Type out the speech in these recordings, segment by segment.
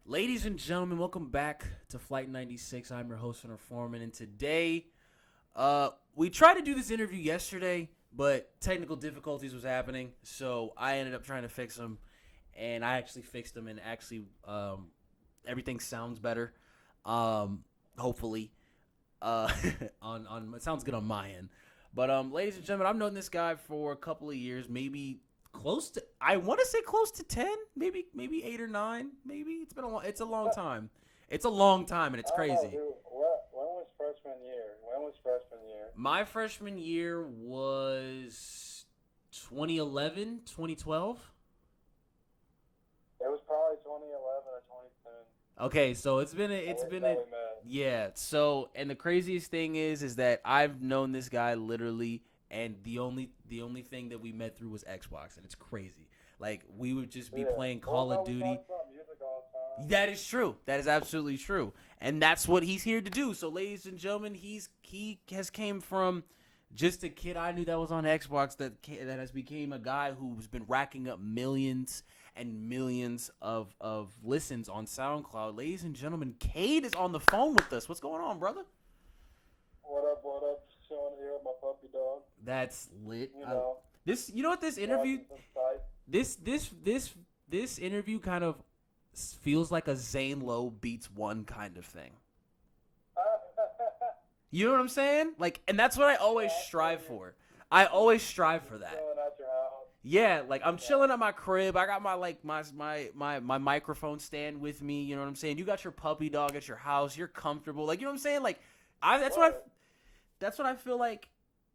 Ladies and gentlemen, welcome back to Flight 96. I'm your host, Hunter Foreman, and today, we tried to do this interview yesterday, but technical difficulties was happening, so I ended up trying to fix them, and I actually fixed them, and actually, everything sounds better, hopefully, on it sounds good on my end, but ladies and gentlemen, I've known this guy for a couple of years, maybe close to, I want to say close to 10, maybe 8 or 9, maybe. It's a long time. It's a long time, and it's I don't know, crazy. dude. When was freshman year? When was freshman year? My freshman year was 2011, 2012. It was probably 2011 or 2010. Okay, so it's been We met. yeah. So, and the craziest thing is that I've known this guy literally, and the only thing that we met through was Xbox, and it's crazy. Like, we would just be playing Call of Duty. We talk about music all the time. That is true. That is absolutely true, and that's what he's here to do. So, ladies and gentlemen, he has came from just a kid I knew that was on Xbox that has became a guy who's been racking up millions and millions of listens on SoundCloud. Ladies and gentlemen, Cade is on the phone with us. What's going on, brother? What up? Just chilling here with my puppy dog. That's lit. You know. You know what this interview, Some type. this interview kind of feels like a Zane Lowe beats one kind of thing. You know what I'm saying? Like, and that's what I always strive for. I always strive for that. Chilling at your house. Yeah, like I'm chilling at my crib. I got my microphone stand with me. You know what I'm saying? You got your puppy dog at your house. You're comfortable. Like, you know what I'm saying? Like, that's what I feel like.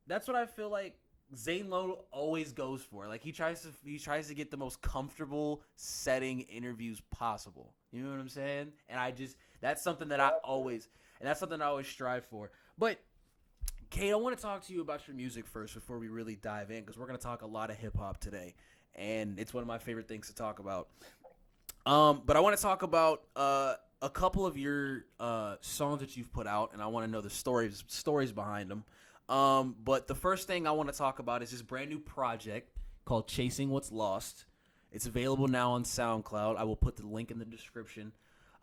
That's what I feel like Zane Lowe always goes for. Like, he tries to get the most comfortable setting interviews possible. You know what I'm saying? And that's something that I always strive for. But Cade, I want to talk to you about your music first before we really dive in, because we're going to talk a lot of hip hop today, and it's one of my favorite things to talk about. But I want to talk about a couple of your songs that you've put out, and I want to know the stories behind them. But the first thing I want to talk about is this brand new project called Chasing What's Lost. It's available now on SoundCloud. I will put the link in the description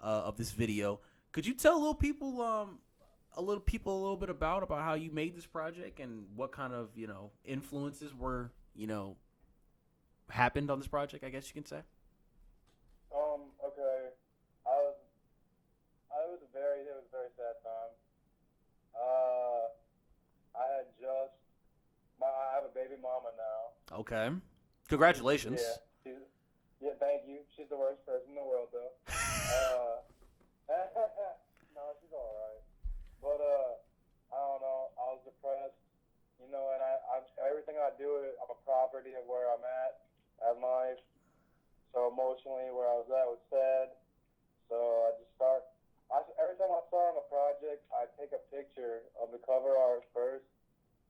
of this video. Could you tell a little bit about how you made this project and what kind of, influences were, happened on this project, I guess you can say? Okay. It was a very sad time. I have a baby mama now. Okay. Congratulations. Yeah, thank you. She's the worst person in the world, though. No, she's all right. But I don't know. I was depressed, and everything I do, I'm a property of where I'm at in life. So emotionally, where I was at was sad. So every time I start on a project, I take a picture of the cover art first,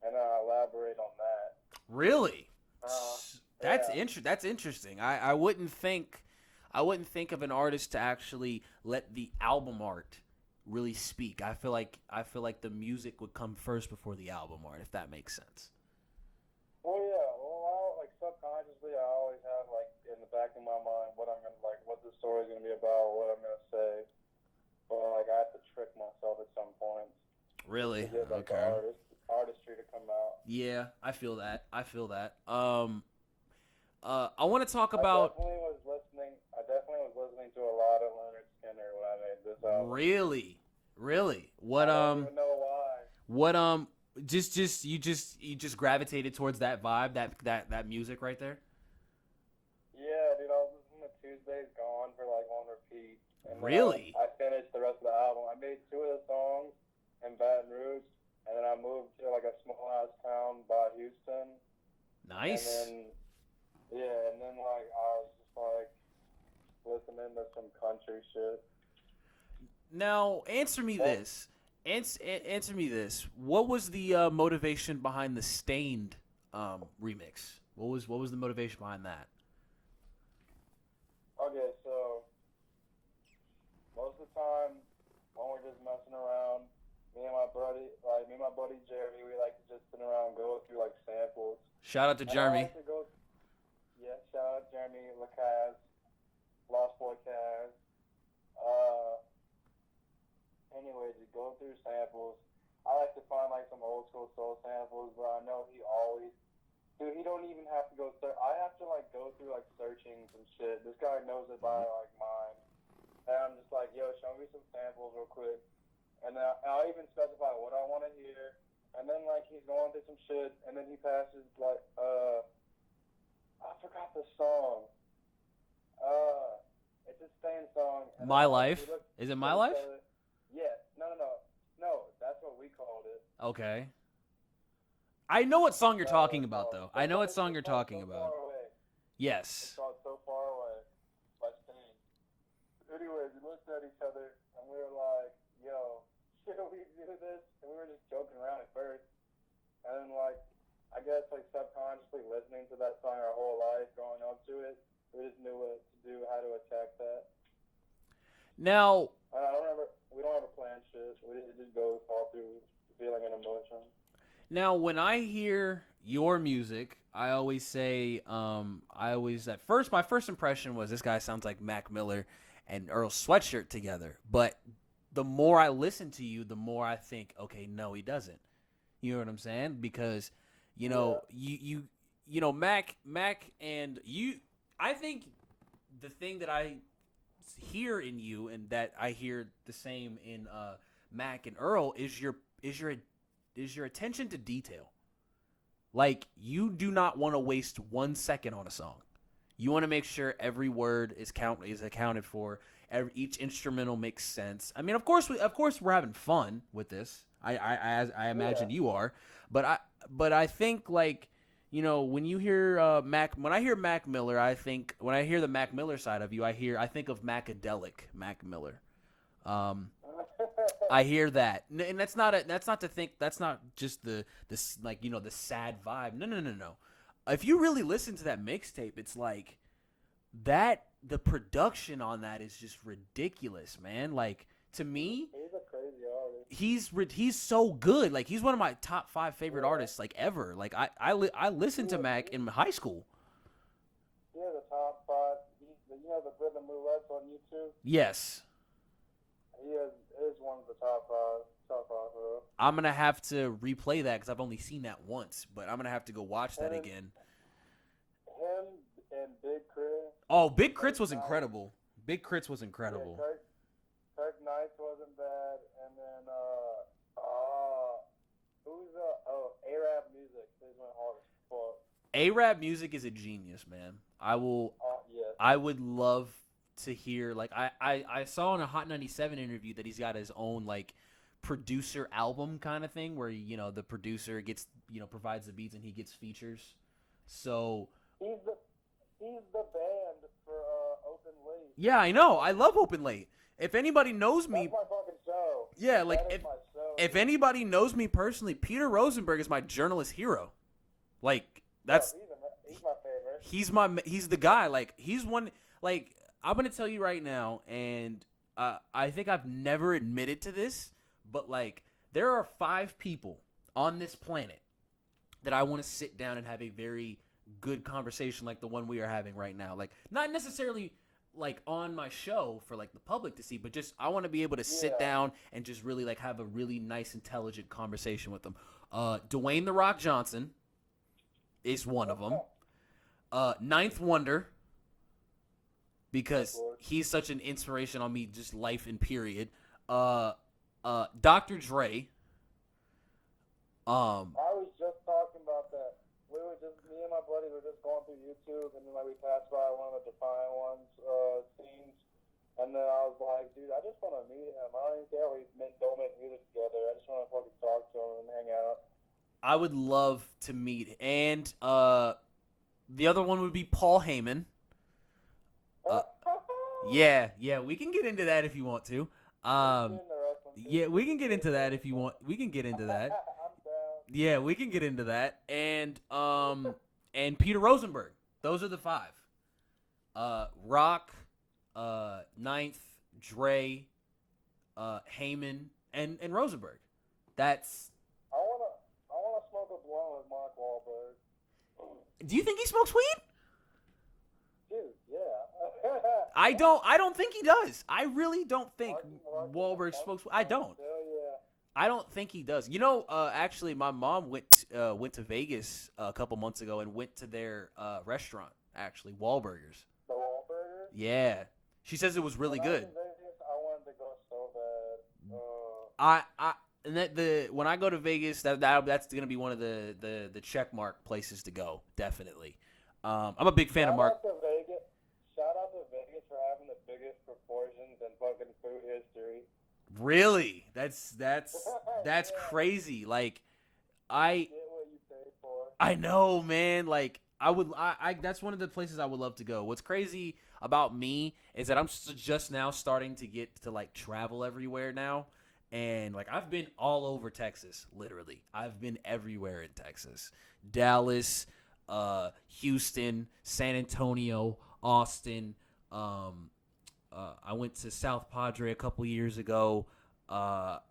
and then I elaborate on that. Really? That's Yeah. That's interesting. I wouldn't think of an artist to actually let the album art really speak. I feel like the music would come first before the album art, if that makes sense. Well, yeah. Well, subconsciously, I always have in the back of my mind what I'm gonna what the story's gonna be about, what I'm gonna say. But I have to trick myself at some point. Really? To get, Okay. the artistry to come out. Yeah, I feel that. I want to talk about. I definitely was listening to a lot of Leonard Skinner when I made this album. Really. What I don't even know why. you just gravitated towards that vibe, that music right there. Yeah, dude, I was listening to Tuesday's Gone for on repeat. And Really? I finished the rest of the album. I made 2 of the songs in Baton Rouge, and then I moved to a small ass town by Houston. Nice. And then I was just listening to some country shit. Now, answer me this. Answer me this. What was the motivation behind the Stained remix? What was the motivation behind that? Okay, so most of the time when we're just messing around, me and my buddy Jeremy, we like to just sit around and go through samples. Shout out to Jeremy. Shout out Jeremy Lacaz, Lost Boy Kaz. through samples. I like to find like some old school soul samples, but I know he always, dude, he don't even have to go search. I have to like go through like searching some shit. This guy knows it by like mind, and I'm just like, yo, show me some samples real quick, and then I'll even specify what I want to hear, and then like he's going through some shit, and then he passes like I forgot the song. It's his same song. My Life? Is it My Life? Yeah. No, that's what we called it. Okay. I know what song you're talking about, though. I know what song you're talking about. Yes. It's called So Far Away by Sting. Anyways, we looked at each other, and we were like, yo, should we do this? And we were just joking around at first. And then, like, I guess, like, subconsciously listening to that song our whole life, growing up to it, we just knew what to do, how to attack that. Now, I don't remember. We don't ever plan shit. It just goes all through feeling and emotion. Now, when I hear your music, I always say, at first, my first impression was this guy sounds like Mac Miller and Earl Sweatshirt together. But the more I listen to you, the more I think, okay, no, he doesn't. You know what I'm saying? Because, you know, you know, Mac and you, I think the thing that I hear in you and that I hear the same in Mac and Earl is your attention to detail. Like, you do not want to waste 1 second on a song. You want to make sure every word is accounted for. Each instrumental makes sense. I mean, of course we're having fun with this. I imagine you are, but I think, like, you know, when you hear when I hear Mac Miller, when I hear the Mac Miller side of you, I think of Macadelic Mac Miller. I hear that, and that's not just the sad vibe. No. If you really listen to that mixtape, it's like that. The production on that is just ridiculous, man. Like, to me, he's a crazy artist. He's so good. Like, he's one of my top 5 favorite artists, like, ever. Like, I listened to Mac in high school. Yeah, the top 5. You know the Rhythm Roulette's on YouTube? Yes. He is one of the top 5. I'm gonna have to replay that because I've only seen that once, but I'm gonna have to go watch that again. Him and Big Crit. Oh, Big Crits was incredible. Big Crits was incredible. Yeah, Kirk Knights wasn't bad, and then who's A-Rap Music? They went hard as fuck. A-Rap Music is a genius, man. Yes. I would love to hear, like, I saw in a Hot 97 interview that he's got his own, like, producer album kind of thing where, you know, the producer gets, you know, provides the beats and he gets features. So he's the band for Open Late. Yeah, I know. I love Open Late. If anybody knows me, that's my fucking show. Yeah, like, if anybody knows me personally, Peter Rosenberg is my journalist hero. Like, that's he's my favorite. He's the guy. Like, he's one. Like, I'm gonna tell you right now, and I think I've never admitted to this, but, like, there are 5 people on this planet that I want to sit down and have a very good conversation like the one we are having right now. Like, not necessarily like on my show for like the public to see, but just I want to be able to sit down and just really like have a really nice, intelligent conversation with them. Dwayne The Rock Johnson is one of them. Ninth Wonder, because he's such an inspiration on me, just life and period. Dr. Dre. I was just talking about that. Me and my buddy were just going through YouTube, and then like we passed by one of the Defiant Ones scenes, and then I was like, dude, I just want to meet him. I don't even care if we don't make music together. I just want to fucking talk to him and hang out. I would love to meet, and the other one would be Paul Heyman. Yeah, we can get into that if you want to. Yeah, we can get into that if you want. We can get into that. Yeah, we can get into that. And Peter Rosenberg. Those are the 5. Rock, Ninth, Dre, Heyman, and Rosenberg. That's. I wanna smoke a blunt with Mark Wahlberg. Do you think he smokes weed? Dude, yeah. I don't think he does. I really don't think Wahlberg smokes. I don't. Hell yeah. I don't think he does. Actually, my mom went to Vegas a couple months ago and went to their restaurant. Actually, Wahlburgers. The Wahlburgers? Yeah, she says it was really When I was good. in Vegas, I wanted to go so bad. When I go to Vegas, that's gonna be one of the check mark places to go. Definitely. I'm a big fan of Mark. Shout out to Vegas for having the biggest proportions in fucking food history. Really? That's Yeah. crazy. Like Get what you pay for. I know, man. Like I that's one of the places I would love to go. What's crazy about me is that I'm just now starting to get to like travel everywhere now. And like I've been all over Texas, literally. I've been everywhere in Texas. Dallas, Houston, San Antonio, Austin. I went to South Padre a couple years ago. South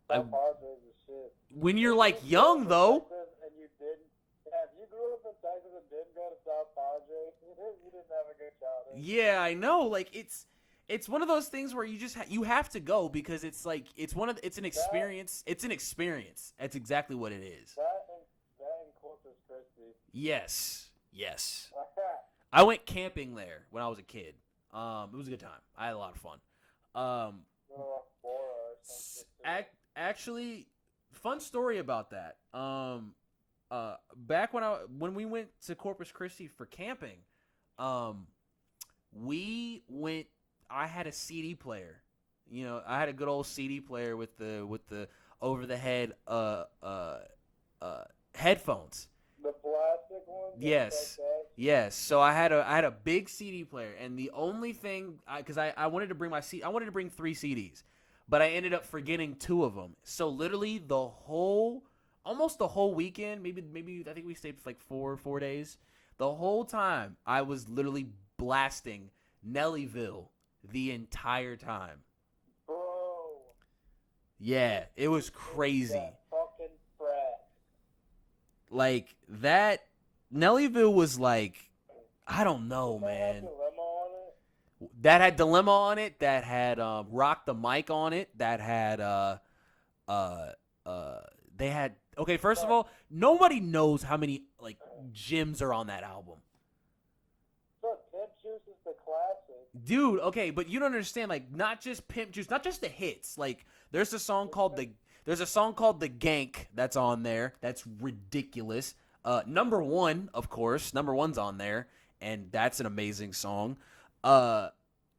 Padres is shit. When you're like young though. And you didn't. Yeah, if you grew up in Texas and didn't go to South Padre, you didn't have a good childhood. Yeah, I know. Like it's one of those things where you just you have to go because it's like it's an experience. It's an experience. That's exactly what it is. That and Corpus Christi. Yes. I went camping there when I was a kid. It was a good time. I had a lot of fun. Actually, fun story about that. Back when we went to Corpus Christi for camping, we went. I had a CD player. I had a good old CD player with the over the head headphones. The plastic ones. Yes. Like Yes, so I had a big CD player, and the only thing, because I wanted to bring I wanted to bring 3 CDs, but I ended up forgetting 2 of them. So literally almost the whole weekend, maybe I think we stayed for like 4 days. The whole time I was literally blasting Nellyville the entire time. Bro. Yeah, it was crazy. That fucking frat. Like that. Nellyville was like, I don't know, man. That had Dilemma on it. That had Rock the Mic on it. That had they had. Okay, first of all, nobody knows how many like gems are on that album. Pimp Juice is the classic. Dude, okay, but you don't understand. Like, not just Pimp Juice, not just the hits. Like, there's a song called the Gank that's on there. That's ridiculous. Number One, of course. Number One's on there, and that's an amazing song.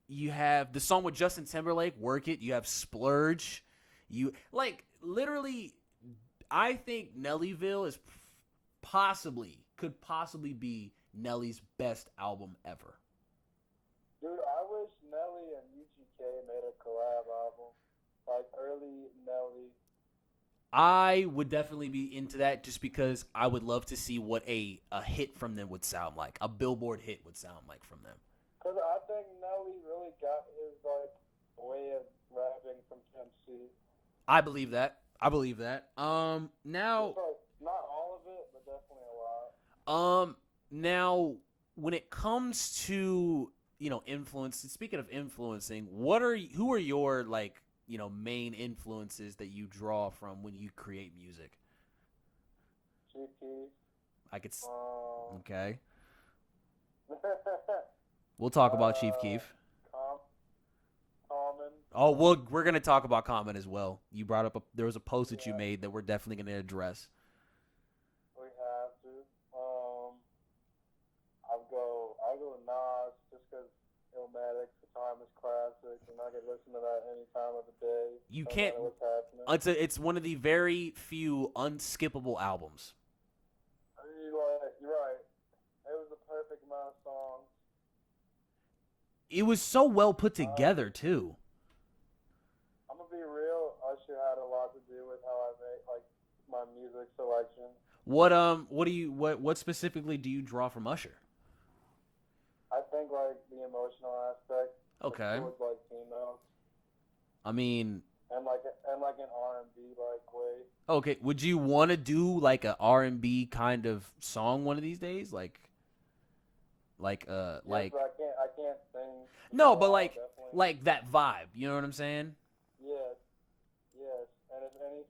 You have the song with Justin Timberlake, Work It. You have Splurge. You literally, I think Nellyville could possibly be Nelly's best album ever. Dude, I wish Nelly and UGK made a collab album, like early Nelly. I would definitely be into that just because I would love to see what a hit from them would sound like. A Billboard hit would sound like from them. Because I think Nelly really got his way of rapping from Pimp C. I believe that. Now, not all of it, but definitely a lot. Now when it comes to influence, speaking of influencing, who are your main influences that you draw from when you create music? Chief Keef. I could. Okay. We'll talk about Chief Keef. Common. Oh, we're gonna talk about Common as well. You brought up there was a post that you made that we're definitely gonna address. We have to. I'll go Nas just because Illmatic, The Time is classic, and I can listen to that any time of the day. You no can't. matter what's happening. It's one of the very few unskippable albums. You're right. It was the perfect amount of songs. It was so well put together too. I'm gonna be real. Usher had a lot to do with how I make my music selection. What specifically do you draw from Usher? I think the emotional aspect. Okay. Towards females. I mean. And an R&B way. Okay, would you want to do an R&B kind of song one of these days? Yes, but I can't sing. No, but definitely. that vibe. You know what I'm saying? Yes. And if any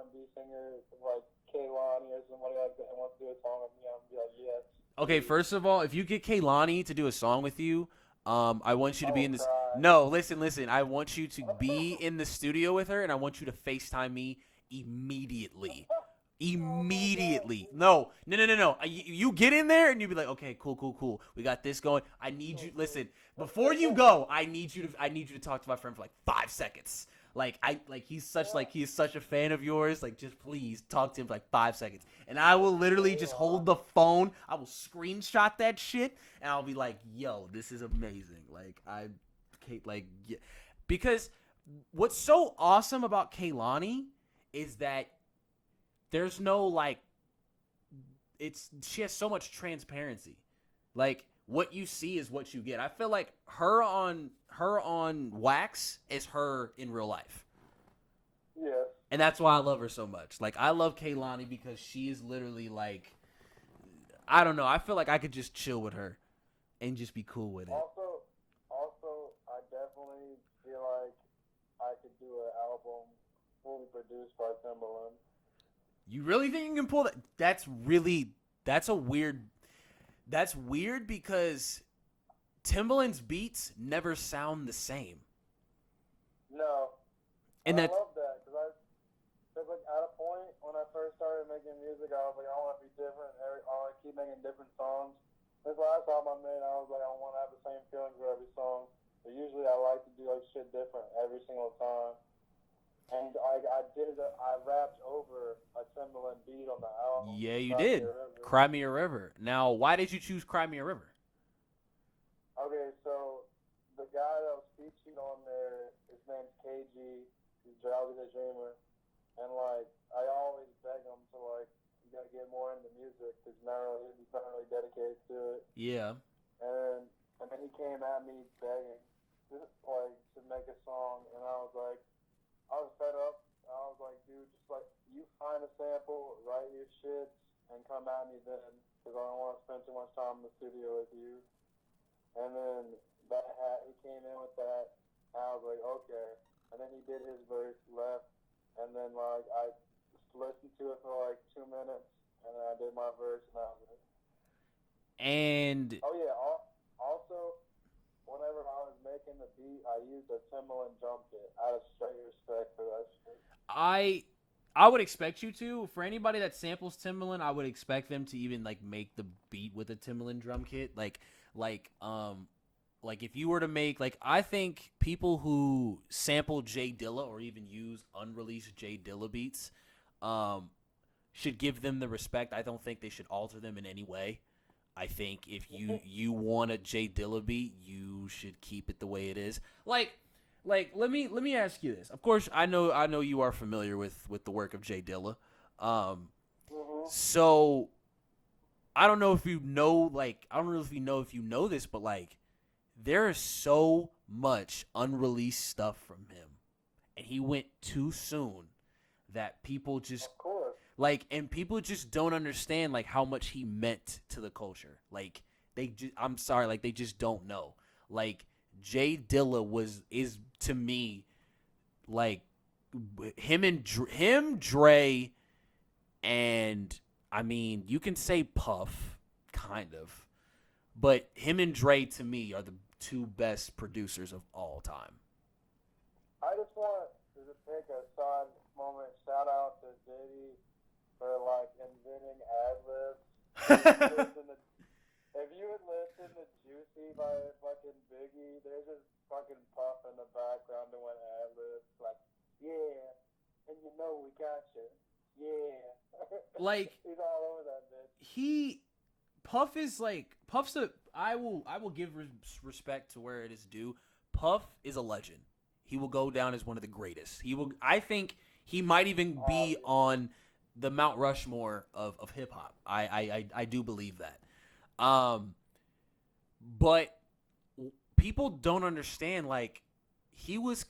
R&B singer like Kehlani or somebody like that wants to do a song with me, I'm gonna be like, yes. Okay, first of all, if you get Kehlani to do a song with you, I want you to be in this. God. No, listen. I want you to be in the studio with her, and I want you to FaceTime me immediately. Immediately. No. You get in there and you be like, okay, cool. We got this going. I need you. Listen, before you go, I need you to talk to my friend for like 5 seconds. He's such a fan of yours. Like, just please talk to him for like 5 seconds, and I will literally just hold the phone. I will screenshot that shit, and I'll be like, yo, this is amazing. Because what's so awesome about Kehlani is that there's no she has so much transparency. Like, what you see is what you get. I feel like her on wax is her in real life. Yeah. And that's why I love her so much. Like, I love Kehlani because she is literally like, I don't know. I feel like I could just chill with her and just be cool with it. Also, I definitely feel like I could do an album fully produced by Timbaland. You really think you can pull that? That's weird because Timbaland's beats never sound the same. No. And I love that because like at a point when I first started making music, I was like, I want to be different. I want to keep making different songs. This last album I made, I was like, I want to have the same feeling for every song. But usually I like to do like shit different every single time. And I rapped over a Timbaland beat on the album. Yeah, you did. Cry Me a River. Now, why did you choose Cry Me a River? Okay, so the guy that was featured on there, his name's Cade. He's Drowsy the Dreamer. And like, I always beg him to like, you gotta get more into music because he's not really dedicated to it. Yeah. And then he came at me begging, to make a song, and I was fed up. I was like, dude, just like, you find a sample, write your shit, and come at me then, because I don't want to spend too much time in the studio with you. And then he came in with that, and I was like, okay. And then he did his verse, left, and then like I just listened to it for like 2 minutes, and then I did my verse, and that was it. And oh yeah, also, whenever I was making the beat, I used a Timbaland drum kit. Out of straight respect for that shit. I would expect you to. For anybody that samples Timbaland, I would expect them to even like make the beat with a Timbaland drum kit. Like if you were to make, like, I think people who sample Jay Dilla or even use unreleased Jay Dilla beats should give them the respect. I don't think they should alter them in any way. I think if you want a Jay Dilla beat, you should keep it the way it is. Like let me ask you this. Of course, I know you are familiar with the work of Jay Dilla. So I don't know if you know, if you know this, but like, there is so much unreleased stuff from him, and he went too soon that people just and people just don't understand like how much he meant to the culture. Like, they just don't know. Like, Jay Dilla is to me like him, Dre, and I mean, you can say Puff, kind of, but him and Dre to me are the two best producers of all time. I just want to just take a side moment, shout out to Diddy for like inventing ad-libs. If you would listen to Juicy by fucking Biggie, there's just fucking Puff in the background doing ad-libs, like, yeah, and you know we got you, yeah. Like, he's all over that bitch. I will give respect to where it is due. Puff is a legend. He will go down as one of the greatest. I think he might even be on the Mount Rushmore of hip hop. I do believe that. But people don't understand, like, he was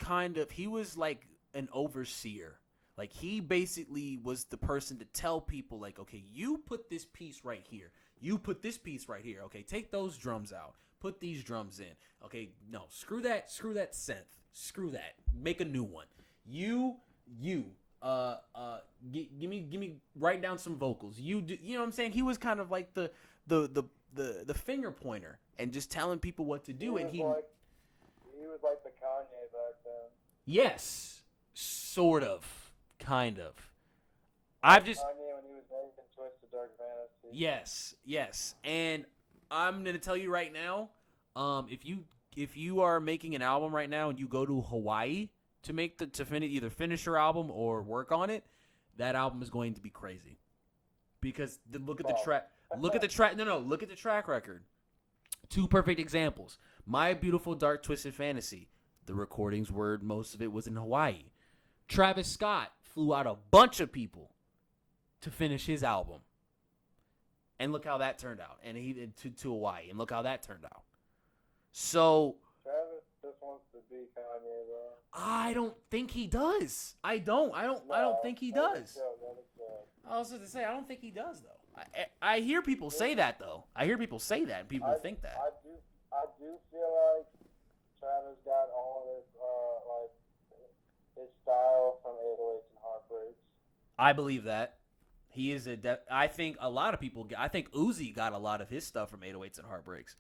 like an overseer. Like, he basically was the person to tell people, like, okay, you put this piece right here. You put this piece right here. Okay, take those drums out. Put these drums in. Okay, no, screw that synth. Screw that. Make a new one. give me write down some vocals. You know what I'm saying? He was kind of like the finger pointer and just telling people what to do. And he was like the Kanye back then. Yes, sort of, kind of. Kanye when he was making Twisted Dark Fantasy. Yes, and I'm gonna tell you right now, if you are making an album right now and you go to Hawaii to finish your album or work on it, that album is going to be crazy. Because look at the track. Look at the track record. Two perfect examples. My Beautiful Dark Twisted Fantasy. The recordings most of it was in Hawaii. Travis Scott flew out a bunch of people to finish his album. And look how that turned out. And he did to Hawaii. And look how that turned out. So Travis just wants to be Kanye, bro. I don't think he does. I don't think he does. I was going to say, I don't think he does, though. I hear people say that, though. I hear people say that, and people think that. I do feel like Travis got all of his style from 808s and Heartbreaks. I believe that. He is I think a lot of people. I think Uzi got a lot of his stuff from 808s and Heartbreaks.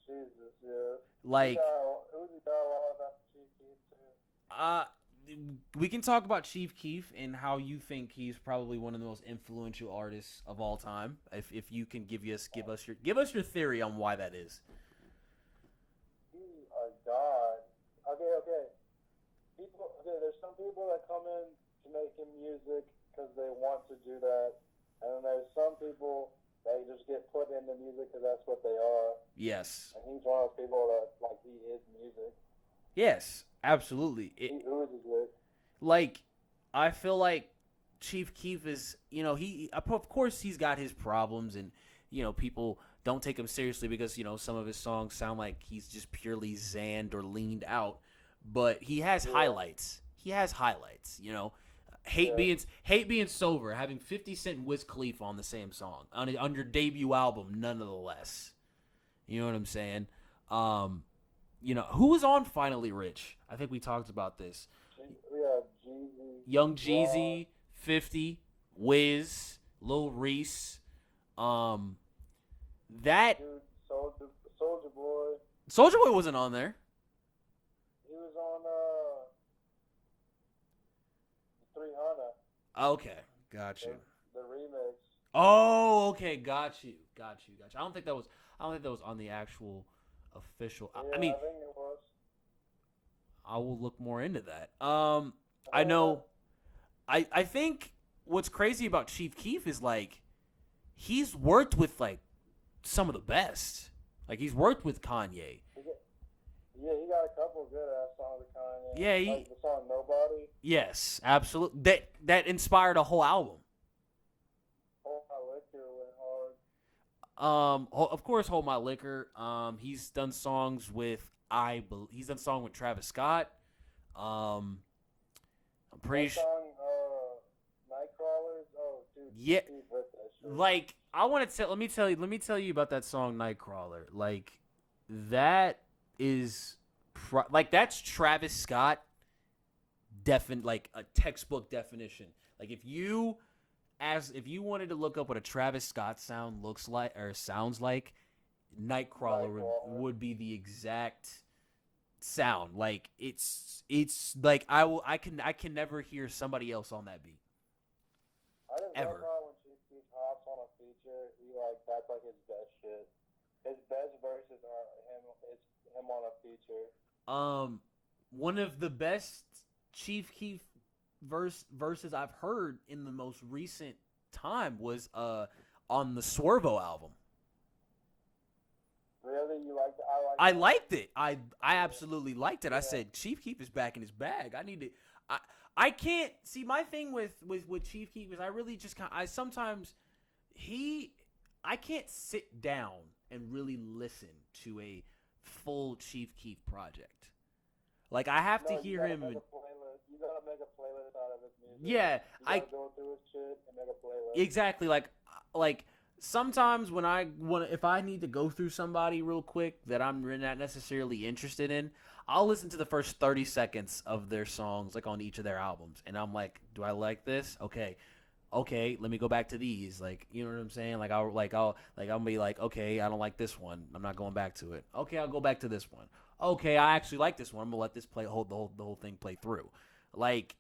Jesus, yeah. Like Uzi got a lot of that from Chief Keef too. We can talk about Chief Keef and how you think he's probably one of the most influential artists of all time. If you can give us your theory on why that is. He's a god. Okay. There's some people that come in to making music because they want to do that, and then there's some people that just get put into music because that's what they are. Yes. And he's one of those people that he is music. Yes, absolutely. He oozes it. Like, I feel like Chief Keef is, of course he's got his problems, and people don't take him seriously because some of his songs sound like he's just purely zanned or leaned out, but he has highlights. Hate being sober, having 50 Cent and Wiz Khalifa on the same song on your debut album, nonetheless. You know what I'm saying? Who was on Finally Rich? I think we talked about this. We have Jeezy, Young Jeezy, 50, Wiz, Lil Reese. That dude, Soulja Boy. Soulja Boy wasn't on there. He was on 300. Okay, got you. The remix. Oh, okay, got you. I don't think that was on the actual official. Yeah, I mean, I think it was. I will look more into that. I know. I think what's crazy about Chief Keef is he's worked with some of the best. He's worked with Kanye. Yeah, he got a couple good ass songs with Kanye. Yeah, the song Nobody. Yes, absolutely. That inspired a whole album. Hold My Liquor went hard. Of course, Hold My Liquor. He's done songs with he's done song with Travis Scott. I'm pretty sure. Nightcrawlers. Oh, dude. Yeah. That I want to let me tell you about that song Nightcrawler. That is that's Travis Scott a textbook definition. If you wanted to look up what a Travis Scott sound looks like or sounds like, Nightcrawler would be the exact sound. It's I can never hear somebody else on that beat. I just ever. love how when Chief Keef hops on a feature, that's his best shit. His best verses are him on a feature. One of the best Chief Keef verses I've heard in the most recent time was on the Swervo album. Really? You liked it? I liked it. I absolutely liked it. I said Chief Keef is back in his bag. I can't see my thing with Chief Keef is I really just I can't sit down and really listen to a full Chief Keef project. I have to hear him. You gotta make a playlist out of his music. Yeah, you gotta go through his shit and make a playlist. Exactly. Sometimes if I need to go through somebody real quick that I'm not necessarily interested in, I'll listen to the first 30 seconds of their songs, like on each of their albums, and I'm like, do I like this? Okay, let me go back to these. Like, you know what I'm saying? I'll be like, okay, I don't like this one. I'm not going back to it. Okay, I'll go back to this one. Okay, I actually like this one. I'm gonna let this the whole thing play through. Like,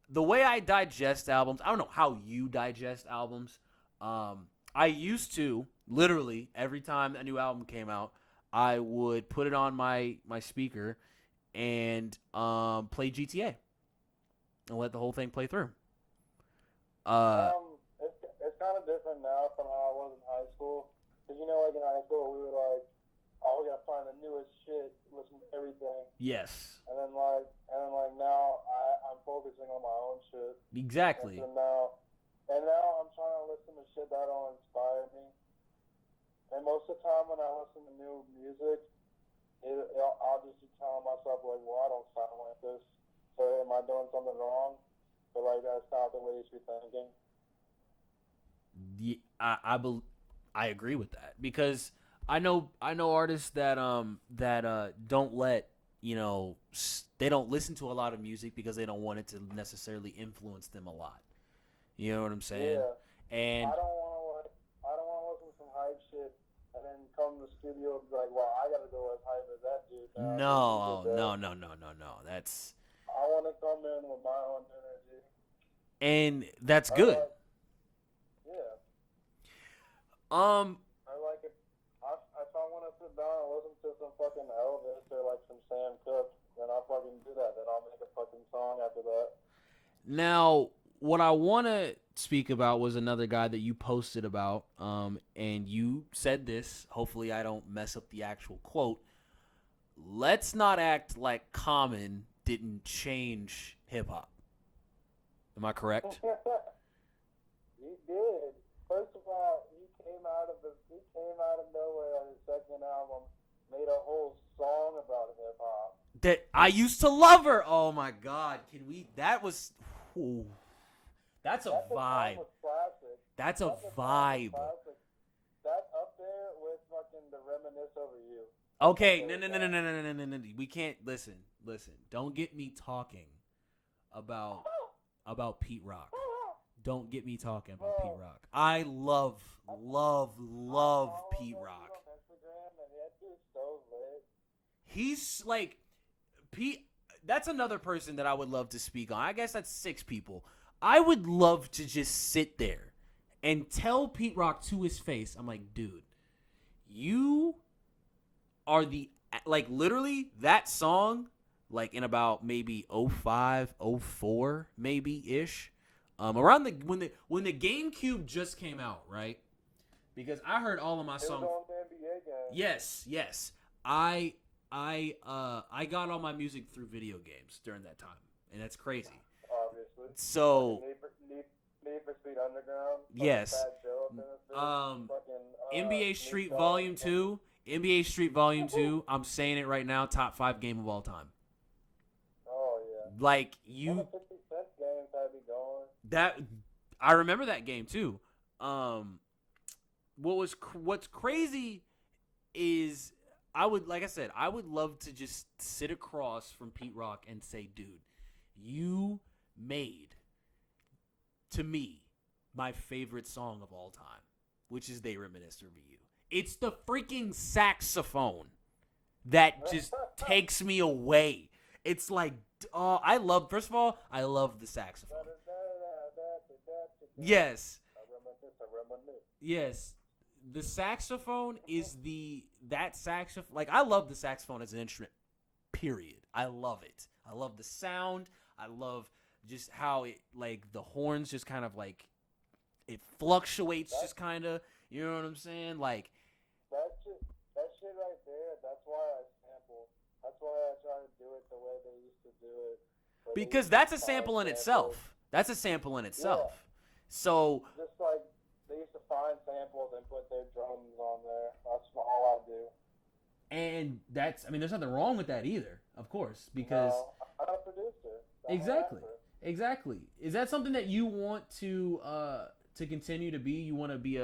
the way I digest albums, I don't know how you digest albums. I used to literally every time a new album came out, I would put it on my speaker and play GTA and let the whole thing play through. It's kind of different now from how I was in high school. Cause you know, like in high school, we were like, oh, we gotta find the newest shit, listen to everything. Yes. And then now I'm focusing on my own shit. Exactly. And now I'm trying to listen to shit that don't inspire me. And most of the time when I listen to new music, I'll just be telling myself like, well, I don't sound like this. So am I doing something wrong? But like that's not the way you should be thinking. Yeah, I agree with that because I know artists that don't let they don't listen to a lot of music because they don't want it to necessarily influence them a lot. You know what I'm saying? Yeah. And I don't want to listen to some hype shit and then come to the studio and be like, well, I gotta go as hype as that dude. no. That's I want to come in with my own energy. And that's good. Yeah. I like it. If I want to sit down and listen to some fucking Elvis or like some Sam Cooke, then I'll fucking do that. Then I'll make a fucking song after that. Now, what I want to speak about was another guy that you posted about, and you said this. Hopefully, I don't mess up the actual quote. Let's not act like Common didn't change hip hop. Am I correct? He did. First of all, he came out of nowhere on his second album, made a whole song about hip hop. That I used to love her. Oh my God, can we? That was. Ooh, that's a vibe. That's a vibe. That's up there with fucking The Reminisce Over You. Okay, no. We can't listen. Don't get me talking about Pete Rock. Don't get me talking about Pete Rock. I love Pete Rock. He's like Pete. That's another person that I would love to speak on. I guess that's 6 people. I would love to just sit there and tell Pete Rock to his face. I'm like, dude, you are literally that song, like in about maybe 05, 04, maybe ish. Around when the GameCube just came out, right? Because I heard all of my songs. It was on the NBA game. Yes. I got all my music through video games during that time, and that's crazy. Obviously. So Need for Speed Underground. yes. NBA Street Volume 2. NBA Street Volume 2. I'm saying it right now. Top 5 game of all time. Oh yeah. Like you. 50 Cent games had me going. That I remember that game too. What's crazy is I would love to just sit across from Pete Rock and say, dude, you made to me my favorite song of all time, which is They Reminisce Over You. It's the freaking saxophone that just takes me away. It's like, first of all, I love the saxophone. Yes. Yes. The saxophone is that saxophone. Like, I love the saxophone as an instrument, period. I love it. I love the sound. I love just how it, like, the horns just kind of, like, it fluctuates just kind of, you know what I'm saying? Like, that shit right there, that's why I sample. That's why I try to do it the way they used to do it. Because that's a sample in itself. That's a sample in itself. Yeah. So just like they used to find samples and put their drums on there. That's all I do. And there's nothing wrong with that either, of course, because I'm a producer. Exactly. Is that something that you want to continue to be? You want to be a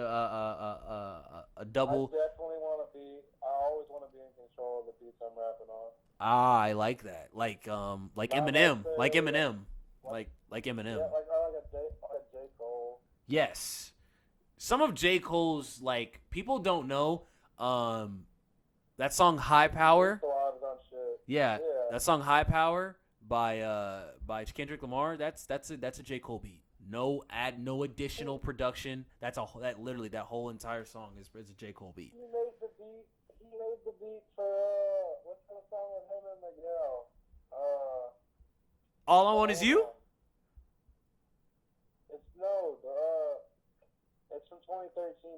double? I definitely want to be. I always want to be in control of the beats I'm rapping on. Ah, I like that. Like Not Eminem, say, like Eminem, like, like Eminem. yeah, like a J Cole. Yes. Some of J. Cole's, like, people don't know, that song High Power. On shit. Yeah, Yeah. that song High Power by Kendrick Lamar. That's a J. Cole beat. No additional production. That whole entire song is a J. Cole beat. He made the beat. He made the beat for what's the song with him and Miguel? All I Want Is You? It's from 2013.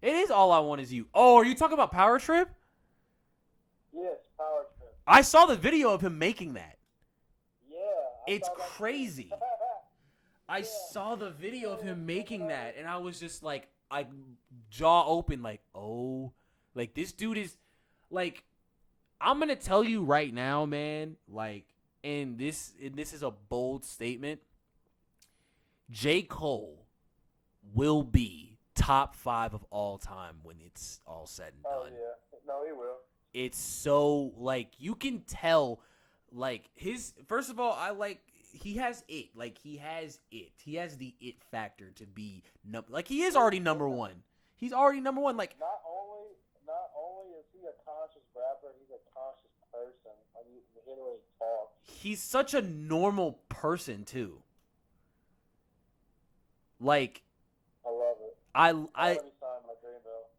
It is All I Want Is You. Oh, are you talking about Power Trip? Yes, Power Trip. I saw the video of him making that. Yeah. It's crazy. I saw the video of him making that, and I was just like, jaw open, like, oh, like, this dude is, like, I'm gonna tell you right now, man, like, and this is a bold statement. J. Cole will be top 5 of all time when it's all said and done. Oh yeah, no, he will. It's so, like, you can tell, like, first of all, he has it. Like, he has it. He has the it factor to be, like, he is already number one. He's already number one. Like, not only is he a conscious rapper, he's a conscious person. Like, you can hear the way he talks. He's such a normal person, too. Like, I love it. I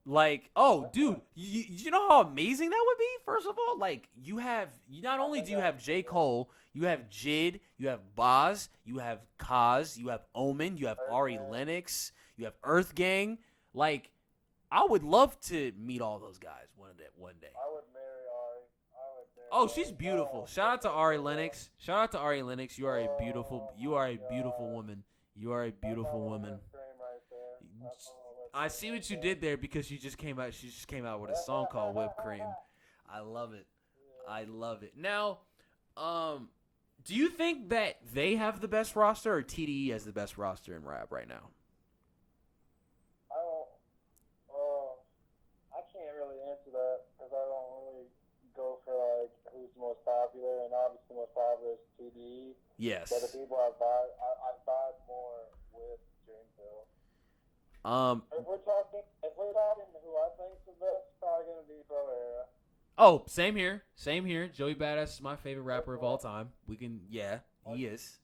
like, oh, dude, you know how amazing that would be? First of all, like, not only do you have J. Cole, you have Jid, you have Boz, you have Kaz, you have Omen, you have Ari Lennox, you have Earth Gang. Like, I would love to meet all those guys one day. I would marry Ari. Oh, she's beautiful. Shout out to Ari Lennox. You are a beautiful woman. You are a beautiful woman. I see what you did there because she just came out with a song called Whipped Cream. I love it. Now, do you think that they have the best roster or TDE has the best roster in rap right now? I can't really answer that because I don't really go for, like, who's the most popular, and obviously the most popular is TDE. Yes. But the people I vibe more with Dreamville. If we're talking who I think is the best, it's probably gonna be Pro Era. Oh, same here. Joey Badass is my favorite rapper of all time. He is.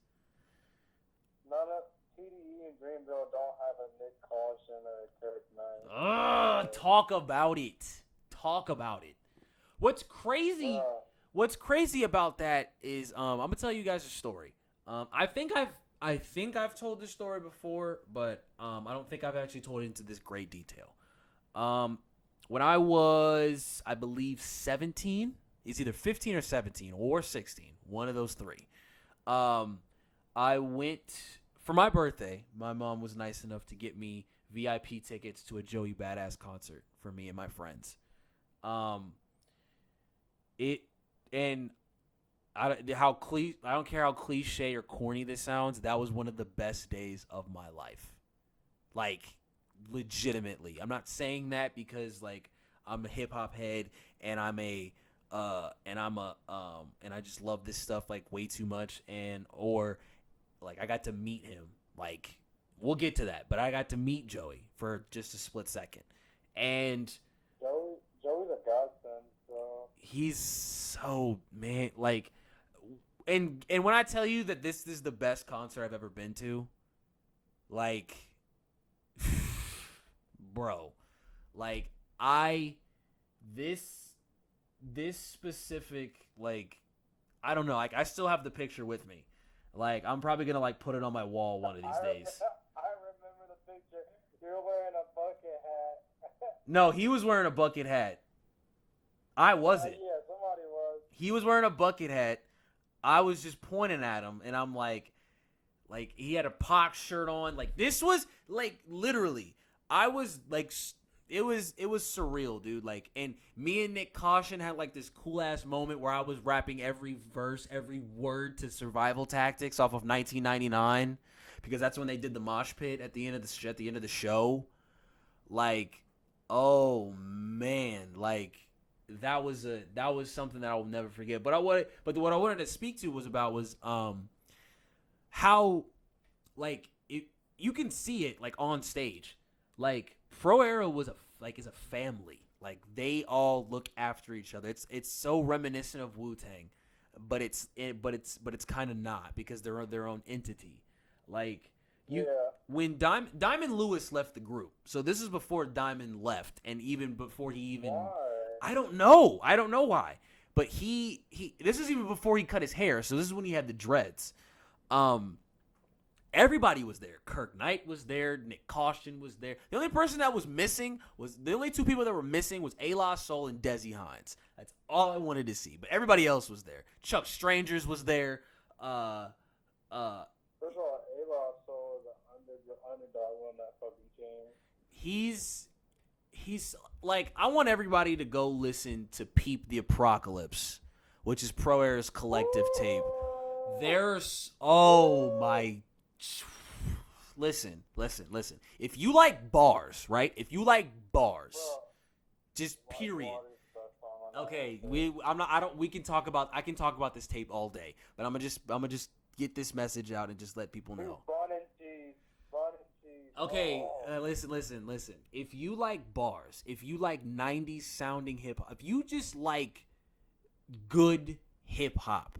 None of TDE and Dreamville don't have a Nick Caution or a Kirk Knight. Talk about it. What's crazy about that is I'm gonna tell you guys a story. I think I've told this story before, but I don't think I've actually told it into this great detail. When I was, I believe, 17, it's either 15 or 17 or 16, one of those three. I went for my birthday. My mom was nice enough to get me VIP tickets to a Joey Badass concert for me and my friends. I don't care how cliche or corny this sounds. That was one of the best days of my life. Like, legitimately. I'm not saying that because, like, I'm a hip hop head and and I just love this stuff, like, way too much, or like I got to meet him. Like, we'll get to that, but I got to meet Joey for just a split second. And Joey's a godsend, so he's so, man, like, and when I tell you that this is the best concert I've ever been to, like, bro, like, this specific, like, I don't know, like, I still have the picture with me. Like, I'm probably gonna, like, put it on my wall one of these days. I remember the picture. You were wearing a bucket hat. No, he was wearing a bucket hat. I wasn't. Yeah, somebody was. He was wearing a bucket hat. I was just pointing at him, and I'm like, he had a Pac shirt on. Like, this was, like, literally, I was, like, it was surreal, dude. Like, and me and Nick Caution had, like, this cool-ass moment where I was rapping every verse, every word to Survival Tactics off of 1999, because that's when they did the mosh pit at the end of the show. Like, oh, man. Like, that was something that I will never forget. But what I wanted to speak to was how like you can see it like on stage. Like Pro Era is a family. Like they all look after each other. It's so reminiscent of Wu-Tang, but it's kind of not because they're their own entity. Like when Diamond Lewis left the group. So this is before Diamond left, and even before he even Why? I don't know why. But he this is even before he cut his hair. So this is when he had the dreads. Everybody was there. Kirk Knight was there. Nick Caution was there. The only person that was missing the only two people that were missing was A-La Soul and Desi Hines. That's all I wanted to see. But everybody else was there. Chuck Strangers was there. First of all, A-La Soul is the underdog on that fucking team. He's like, I want everybody to go listen to Peep the Apocalypse, which is Pro Era's collective tape. There's Listen. If you like bars, right? If you like bars, just period. Okay, I can talk about this tape all day, but I'm gonna just get this message out and just let people know. Okay, listen. If you like bars, if you like 90s sounding hip hop, if you just like good hip hop,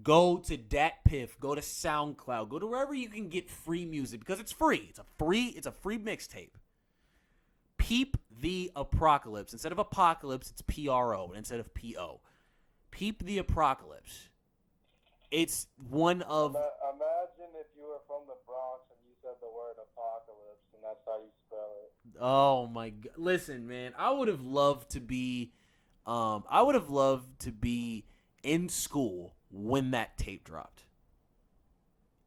go to Dat Piff, go to SoundCloud, go to wherever you can get free music because it's free. It's a free mixtape. Peep the Apocalypse. Instead of Apocalypse, it's PRO instead of PO. Peep the Apocalypse. It's one of. Imagine if you were from the Bronx and you said the word apocalypse, and that's how you spell it. Oh my God! Listen, man, I would have loved to be in school when that tape dropped,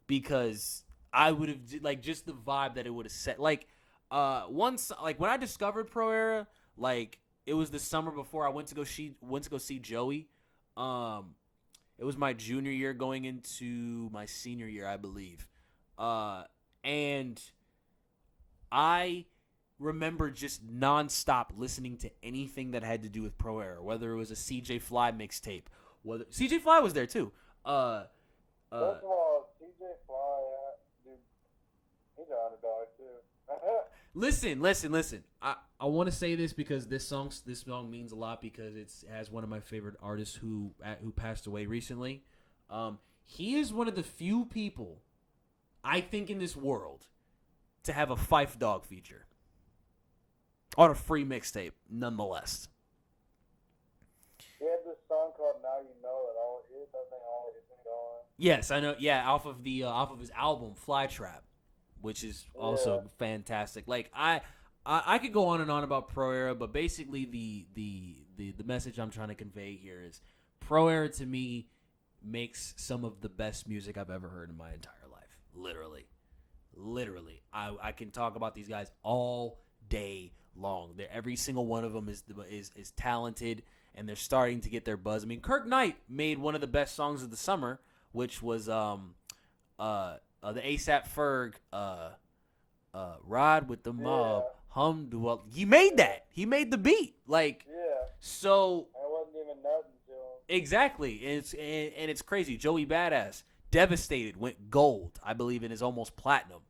because I would have like just the vibe that it would have set. Like once, like when I discovered Pro Era, like it was the summer before I went to go see Joey. It was my junior year going into my senior year, I believe. And I remember just nonstop listening to anything that had to do with Pro Era, whether it was a CJ Fly mixtape. Whether CJ Fly was there too. First of all, CJ Fly, dude, he's an underdog too. Listen. I want to say this because this song means a lot because it has one of my favorite artists who passed away recently. He is one of the few people, I think, in this world to have a Phife Dawg feature on a free mixtape, nonetheless. He had this song called "Now You Know It." That thing always been going. Yes, I know. Yeah, off of his album Flytrap, which is also fantastic. Like I could go on and on about Pro Era, but basically the message I'm trying to convey here is Pro Era to me makes some of the best music I've ever heard in my entire life. Literally. I can talk about these guys all day long. Every single one of them is talented, and they're starting to get their buzz. I mean, Kirk Knight made one of the best songs of the summer, which was the ASAP Ferg Ride with the Mob. He made that. He made the beat. Like, so. I wasn't even nothing to him. Exactly. And it's crazy. Joey Badass, Devastated, went gold, I believe, and is almost platinum.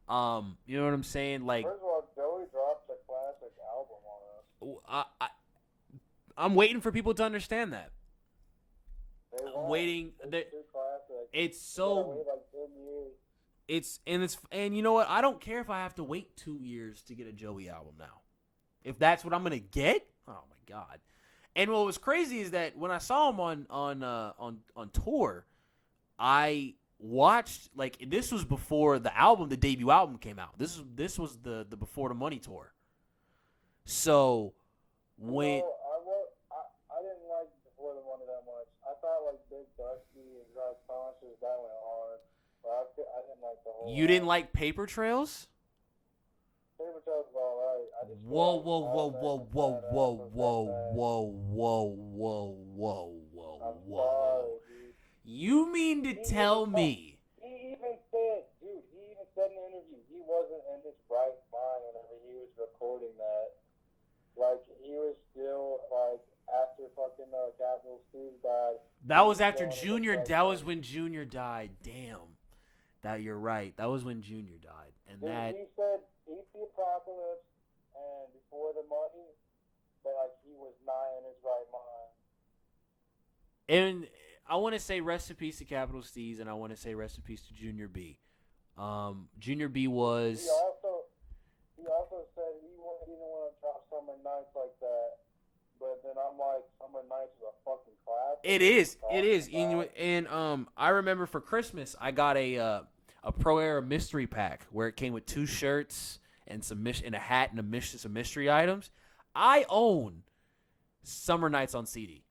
You know what I'm saying? Like, first of all, Joey dropped a classic album on us. I'm waiting for people to understand that. I'm waiting. It's so. And you know what? I don't care if I have to wait 2 years to get a Joey album now. If that's what I'm gonna get, oh my God. And what was crazy is that when I saw him on tour, I watched, like, this was before the debut album came out. This was the Before the Money tour. So when I didn't like Before the Money that much. I thought like Big Dusty and Dry Sponsors, that went hard. But I didn't like the whole. You didn't like Paper Trails? Paper Trails was alright. Whoa. You mean to tell me? He even said in an interview, he wasn't in his right mind whenever he was recording that. Like, he was still like after fucking Capital Steve died. That was after Junior. That was when Junior died. Damn. That you're right. That was when Junior died, and Dude, that he said eat the apocalypse and before the money, but like he was not in his right mind. and I want to say rest in peace to Capital Steez, and I want to say rest in peace to Junior B. Junior B was. He also said he didn't want to drop Summer Nights like that, but then I'm like, Summer Nights is a fucking classic. It is. And I remember for Christmas I got a Pro Era mystery pack where it came with 2 shirts and and a hat and some mystery items. I own Summer Nights on CD.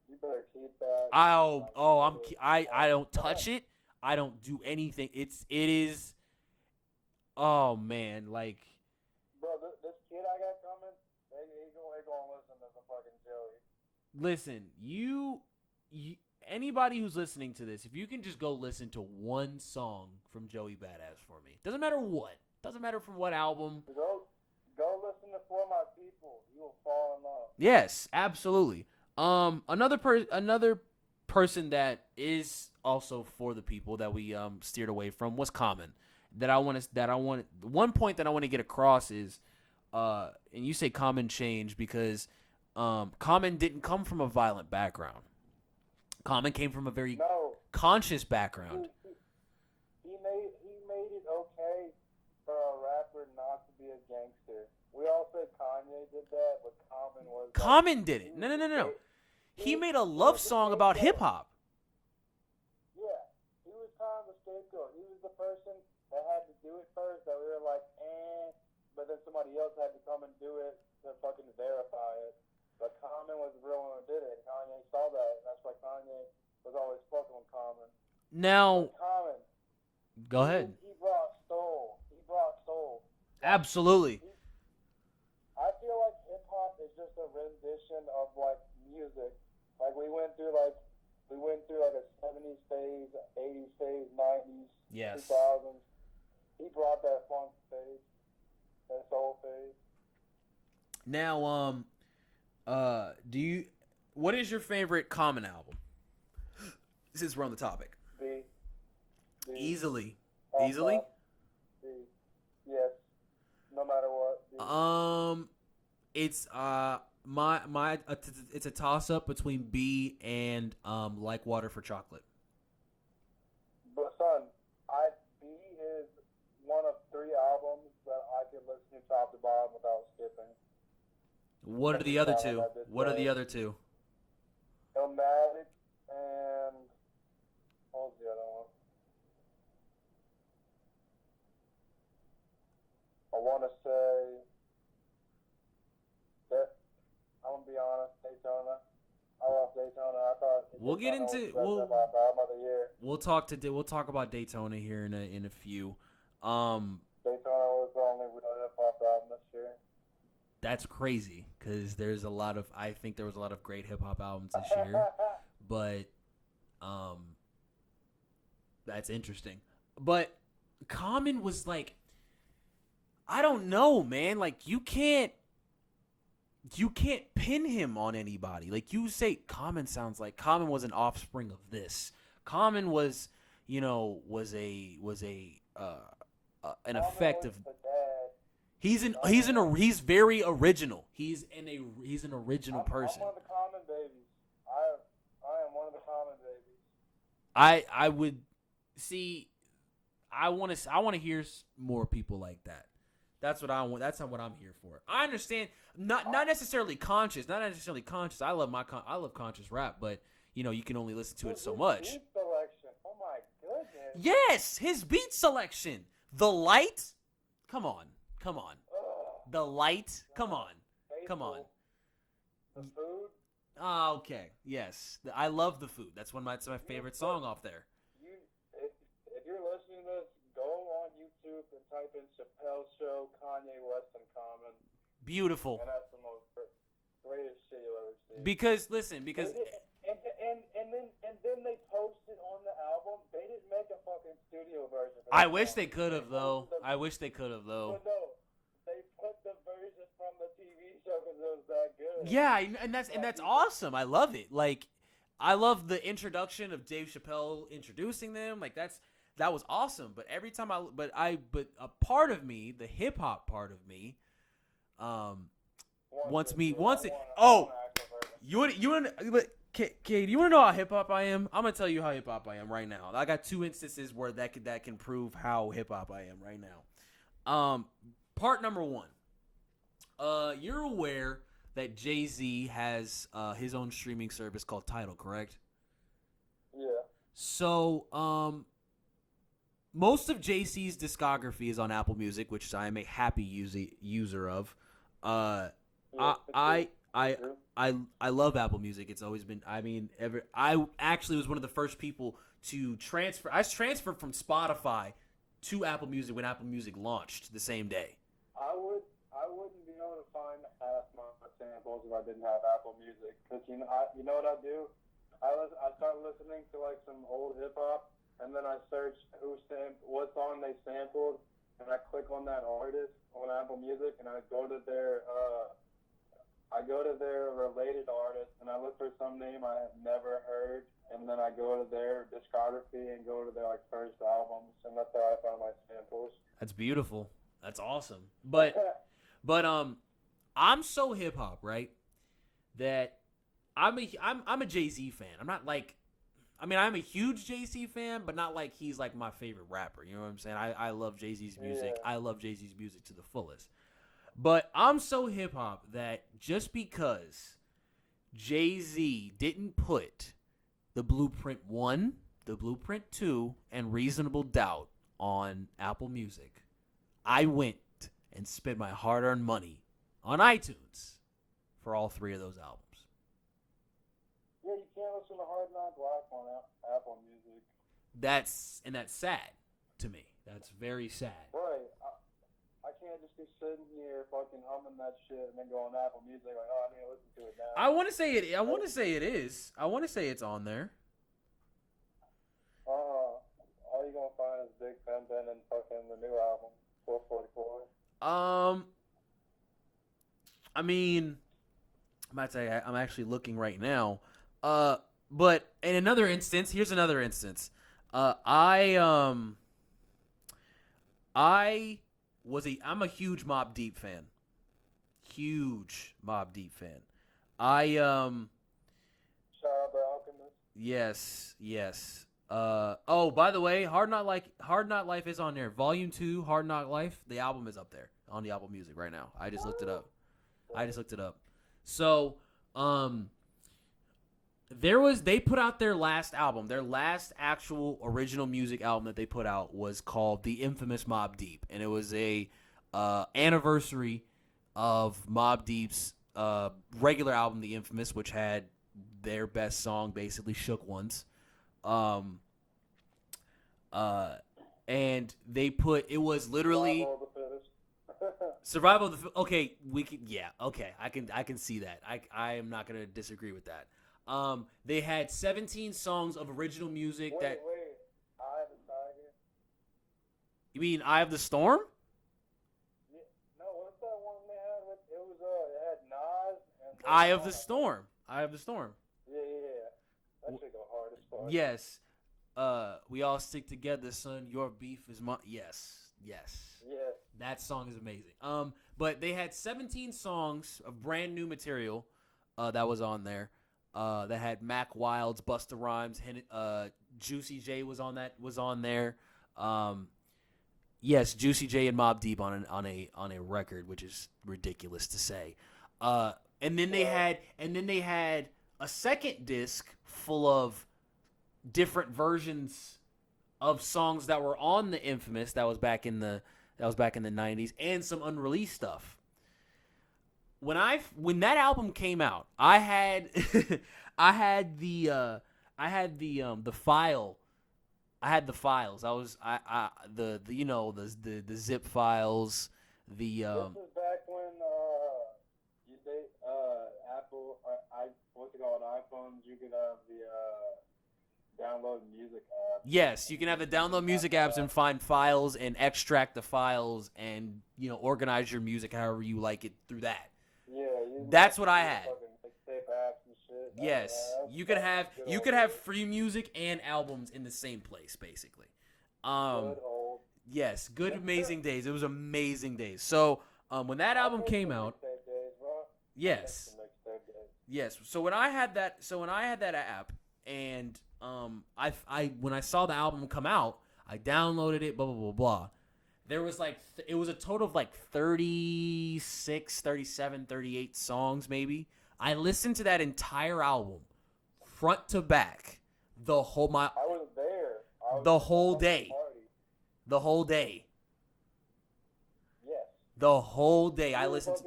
You better keep that. I don't touch it. I don't do anything. It is. Oh man, like. Bro, this kid I got coming, they gonna listen to the fucking Joey. Listen, you anybody who's listening to this, if you can just go listen to one song from Joey Badass for me. Doesn't matter what. Doesn't matter from what album. Go listen to For My People. You will fall in love. Yes, absolutely. Another person that is also for the people that we steered away from was Common. One point that I want to get across is and you say Common changed because Common didn't come from a violent background. Common came from a very conscious background. He made it okay for a rapper not to be a gangster. We all said Kanye did that, but Common did it. No. He made a love song about hip hop. Yeah, he was kind of a scapegoat. He was the person that had to do it first. That we were like, but then somebody else had to come and do it to fucking verify it. But Common was the real one who did it. Kanye saw that, and that's why Kanye was always fucking with Common. Now, Common. Go ahead. He brought soul. Absolutely. I feel like hip hop is just a rendition of like music. Like we went through like a 70s phase, 80s phase, 90s, Yes. 2000s. He brought that funk phase, that soul phase. Now, what is your favorite Common album? Since we're on the topic. B. Easily. B. Yes. No matter what. B. It's it's a toss up between B and Like Water for Chocolate. But son, B is one of 3 albums that I can listen to top to bottom without skipping. What are the other 2? What are the other 2? Illmatic and what was the other one? I want to say that I'm gonna be honest, Daytona. I love Daytona. I thought We'll get into album of the year. We'll talk about Daytona here in a few. Daytona was the only real hip hop album this year. That's crazy because I think there was a lot of great hip hop albums this year, but that's interesting. But Common was like, I don't know, man. Like you can't pin him on anybody. Like you say, Common sounds like Common was an offspring of this. Common was, an effect of. He's very original. He's an original person. I'm one of the Common babies. I am one of the Common babies. I would see. I want to hear more people like that. That's what I want. That's not what I'm here for. I understand. Not necessarily conscious. Not necessarily conscious. I love conscious rap, but you can only listen to it so much. Beat selection. Oh my goodness. Yes, his beat selection. The Light. Come on. The Light. Come on. The Food. Oh, okay. Yes, I love The Food. That's my favorite song off there. If you're listening to this, go on YouTube and type in Chappelle Show, Kanye West, and Common. Beautiful. And that's the most greatest shit you'll ever see. Because listen, and then they posted on the album. They didn't make a fucking studio version. I wish they could have though. But no, they put the version from the TV Yeah, and that's awesome. I love it. Like, I love the introduction of Dave Chappelle introducing them. Like, that was awesome. But every time but a part of me, the hip hop part of me, Cade, you want to know how hip hop I am? I'm gonna tell you how hip hop I am right now. I got 2 instances where that can prove how hip hop I am right now. Part number 1. You're aware that Jay-Z has his own streaming service called Tidal, correct? Yeah. So, most of Jay-Z's discography is on Apple Music, which I am a happy user of. I love Apple Music. It's always been. I actually was one of the first people to transfer. I transferred from Spotify to Apple Music when Apple Music launched the same day. I wouldn't be able to find half my samples if I didn't have Apple Music. Cause you know what I do? I start listening to like some old hip hop, and then I search what song they sampled, and I click on that artist on Apple Music, and I go to their related artist, and I look for some name I have never heard, and then I go to their discography and go to their like first albums, and that's how I find my samples. That's beautiful. That's awesome. But I'm so hip hop, right? That I'm a Jay-Z fan. I'm not like, I'm a huge Jay-Z fan, but not like he's like my favorite rapper. You know what I'm saying? I love Jay-Z's music. Yeah. I love Jay-Z's music to the fullest. But I'm so hip hop that just because Jay-Z didn't put the Blueprint 1, the Blueprint 2, and Reasonable Doubt on Apple Music, I went and spent my hard-earned money on iTunes for all 3 of those albums. Yeah, you can't listen to Hard Knock Life on Apple Music. That's sad to me. That's very sad. Right. I can't just be sitting here fucking humming that shit and then go on Apple Music like, oh, I need to listen to it now. I want to say it. I want to say it is. I want to say it's on there. All you're gonna find is Big Pimpin' and fucking the new album, 444. I'm actually looking right now. But in another instance, here's another instance. I'm a huge Mobb Deep fan. Huge Mobb Deep fan. Shout out to Alchemist. Yes. By the way, Hard Knock Life is on there. Volume 2, Hard Knock Life, the album is up there on the Apple Music right now. I just looked it up. So, they put out their last album. Their last actual original music album that they put out was called The Infamous Mobb Deep, and it was a anniversary of Mobb Deep's regular album, The Infamous, which had their best song, basically Shook Ones. And they put, it was literally Survival of the okay, I can see that. I am not gonna disagree with that. They had 17 songs of original music. Wait, Eye of the Tiger. You mean Eye of the Storm? Yeah, no, what's that one they had with? It had Nas and Eye of the Storm. Eye of the Storm. Yeah. That should go hard as fuck. Yes. We all stick together, son. Your beef is my Yes. Yeah. That song is amazing. But they had 17 songs of brand new material that was on there. That had Mac Wilds, Busta Rhymes, Juicy J was on there. Yes, Juicy J and Mobb Deep on a record, which is ridiculous to say. And then they had a second disc full of different versions of songs that were on the Infamous that was back in the 90s, and some unreleased stuff. When that album came out, I had the file. I had the files. The zip files. This is back when Apple, what's it called, iPhones, you could have the download music apps. Yes, you can have the download music apps and find files and extract the files and organize your music however you like it through that. Yeah. That's what I had. Fucking mixtape apps and shit. Yes, That's you could have good free music and albums in the same place, basically. Good old. Yes, good amazing days. It was amazing days. So when that album came out, Mixtape days, bro. yes, Mixtape days. yes. So when I had that app, and when I saw the album come out, I downloaded it. Blah blah blah blah. There was it was a total of 36, 37, 38 songs maybe. I listened to that entire album, front to back, I was there. The whole day. Party. The whole day. Yes. The whole day. I listened to.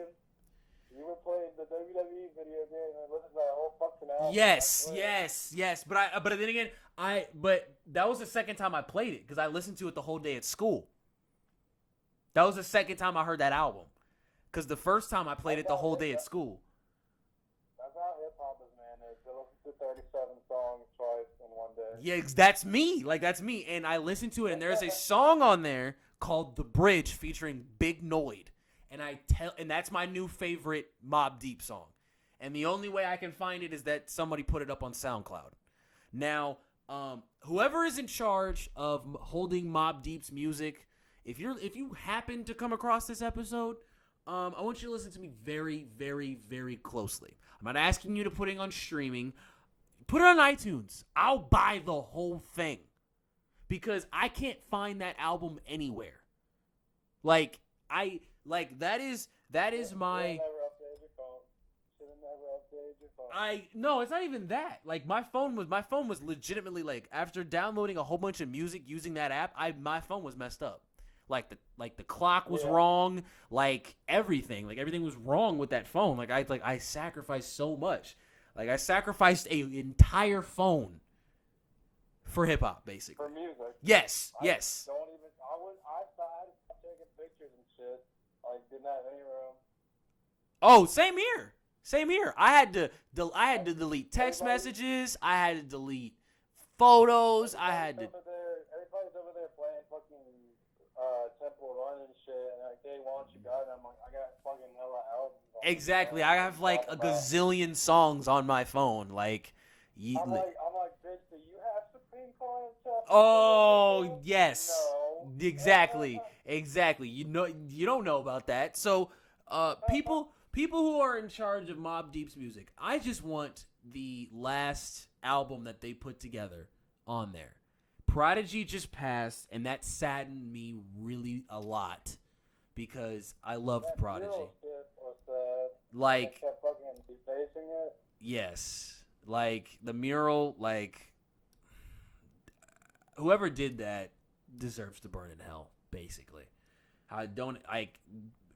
You were playing the WWE video game and listened to that whole fucking album. Yes. But then again, but that was the second time I played it because I listened to it the whole day at school. That was the second time I heard that album, because the first time I played it the whole day at school. That's how hip hop is, man. They listen to 37 songs twice in one day. Yeah, that's me. That's me. And I listened to it, and there's a song on there called "The Bridge" featuring Big Noid, and that's my new favorite Mobb Deep song. And the only way I can find it is that somebody put it up on SoundCloud. Now, whoever is in charge of holding Mobb Deep's music, if you happen to come across this episode, I want you to listen to me very, very, very closely. I'm not asking you to put it on streaming. Put it on iTunes. I'll buy the whole thing, because I can't find that album anywhere. That is my. No, it's not even that. My phone was legitimately after downloading a whole bunch of music using that app, my phone was messed up. The clock was wrong, everything was wrong with that phone. I sacrificed so much. I sacrificed an entire phone for hip hop, basically. For music. Yes. I had taking pictures and shit. Didn't have any room. Oh, same here. I had to delete text messages. I had to delete photos. Everybody's over there playing fucking Temple Run and shit, and Cade, why don't you got it? I'm like, I got fucking hella albums. Exactly. I have a gazillion songs on my phone. I'm like, bitch, do you have Supreme Court and stuff? Oh, yes. No. Exactly. You don't know about that. So, people who are in charge of Mobb Deep's music, I just want the last album that they put together on there. Prodigy just passed, and that saddened me really a lot, because I loved Prodigy. Kept fucking defacing it. Yes. The mural, whoever did that deserves to burn in hell, basically.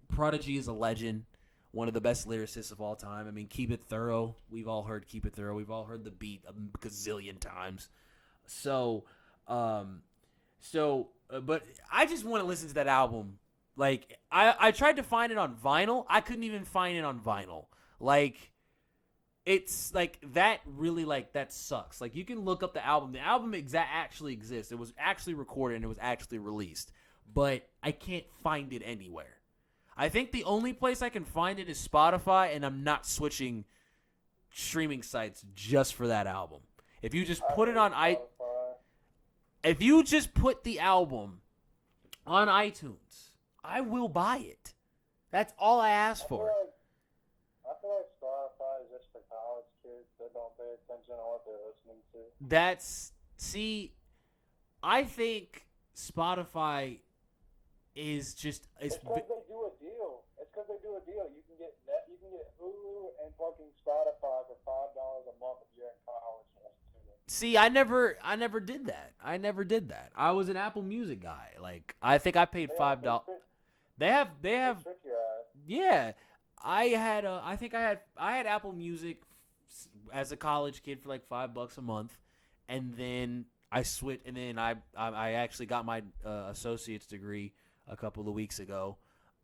Prodigy is a legend, one of the best lyricists of all time. I mean, Keep It Thorough. We've all heard Keep It Thorough. We've all heard the beat a gazillion times. But I just want to listen to that album. I tried to find it on vinyl. I couldn't even find it on vinyl. It's that really that sucks. You can look up the album. The album actually exists. It was actually recorded and it was actually released, but I can't find it anywhere. I think the only place I can find it is Spotify, and I'm not switching streaming sites just for that album. If you just put it on if you just put the album on iTunes, I will buy it. That's all I ask for. I feel like Spotify is just for college kids that don't pay attention to what they're listening to. I think Spotify is just... It's because they do a deal. You can get Hulu and fucking Spotify for $5 a month if you're in college. See, I never did that. I was an Apple Music guy. I think I paid $5. They have. Yeah, I had Apple Music as a college kid for $5 a month, and then I switched. And then I actually got my associate's degree a couple of weeks ago.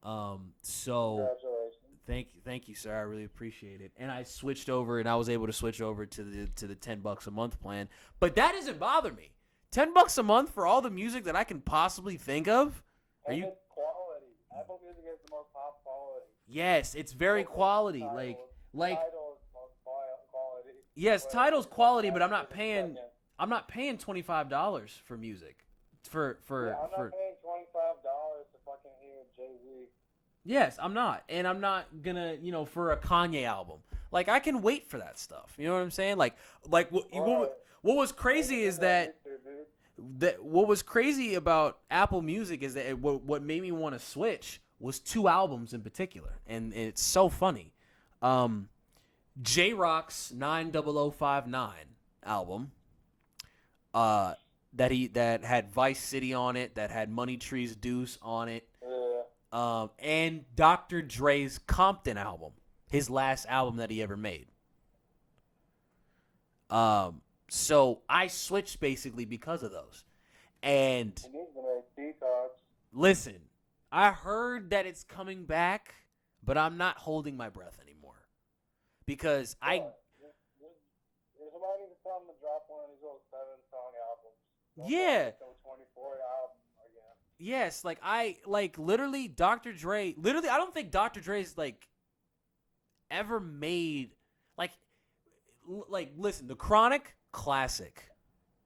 Congratulations. Thank you, sir. I really appreciate it. And I switched over, and I was able to switch over to the $10 a month plan. But that doesn't bother me. $10 a month for all the music that I can possibly think of. It's quality. Apple Music is the most top quality. Yes, it's very quality. Tidal. Like Tidal is most quality. yes, But Tidal's quality, but I'm not it's paying. second. I'm not paying $25 for music. For I'm not paying $25 to fucking hear Jay-Z. Yes, I'm not, and I'm not gonna for a Kanye album. Like I can wait for that stuff. You know what I'm saying? Like what was crazy is that. What was crazy about Apple Music is that what made me want to switch was 2 albums in particular, and it's so funny. J-Rock's 90059 album, that had Vice City on it, that had Money Tree's Deuce on it, and Dr. Dre's Compton album, his last album that he ever made. So I switched basically because of those. And listen, I heard that it's coming back, but I'm not holding my breath anymore. Because somebody needs to tell him to drop one of these little 7-song albums. Yeah. 24 album again. Yes, literally Dr. Dre, I don't think Dr. Dre's ever made listen, The Chronic, classic.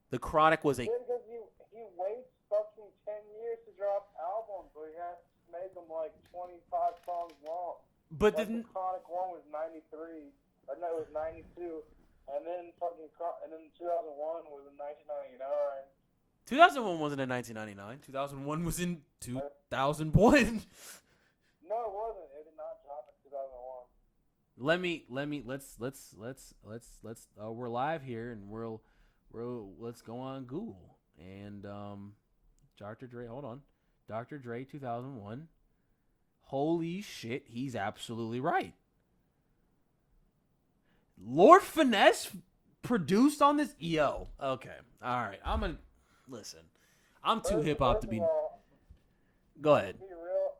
The Chronic was a because he waits fucking 10 years to drop albums, but he has to make them 25 songs long. But The Chronic one was 93, or no, it was 92, and then 2001 was in 1999. 2001 wasn't in 1999. 2001 was in 2001. No, it wasn't. It did not drop in 2001. Let's we're live here, and let's go on Google and Dr. Dre. Hold on, Dr. Dre 2001. Holy shit, he's absolutely right. Lord Finesse produced on this. Yo, okay, all right. Listen. I'm too hip hop to be. Go ahead. To be real,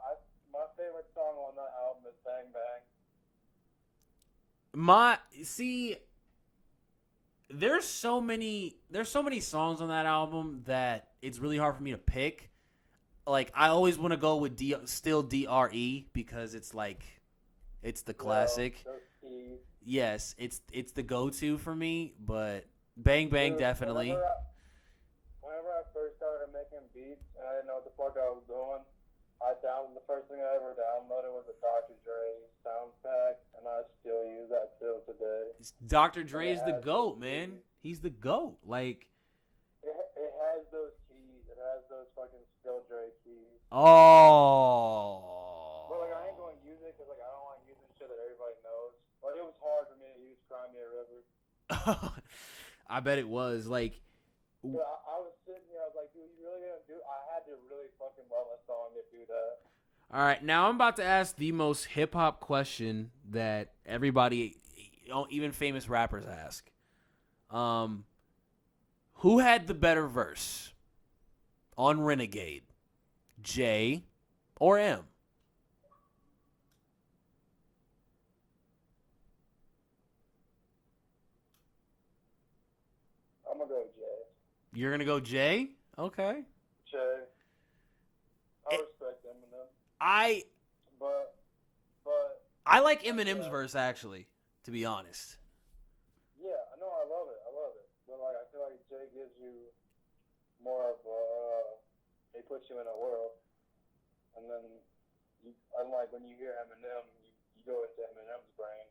my favorite song on that album is Bang Bang. There's so many songs on that album that it's really hard for me to pick. I always want to go with still DRE because it's the classic. Yes, it's the go-to for me, but Bang Bang definitely. Whenever I first started making beats and I didn't know what the fuck I was doing, the first thing I ever downloaded was a Dr. Dre sound pack, and I still use that till today. Dr. Dre is the GOAT, man. He's the GOAT. It has those keys. It has those fucking still Dre keys. Oh. But I ain't going to use it because I don't like using shit that everybody knows. It was hard for me to use Crimea River. I bet it was. I was sitting here, I was like, dude, you really gonna do? I had to really fucking love a song to do that. All right, now I'm about to ask the most hip hop question that everybody, even famous rappers, ask. Who had the better verse on Renegade, J or M? I'm gonna go J. You're gonna go J? Okay. J. I respect Eminem. But I like Eminem's verse actually, to be honest. Yeah, I know, I love it. But I feel like Jay gives you more of he puts you in a world, and then unlike when you hear Eminem, you go into Eminem's brain.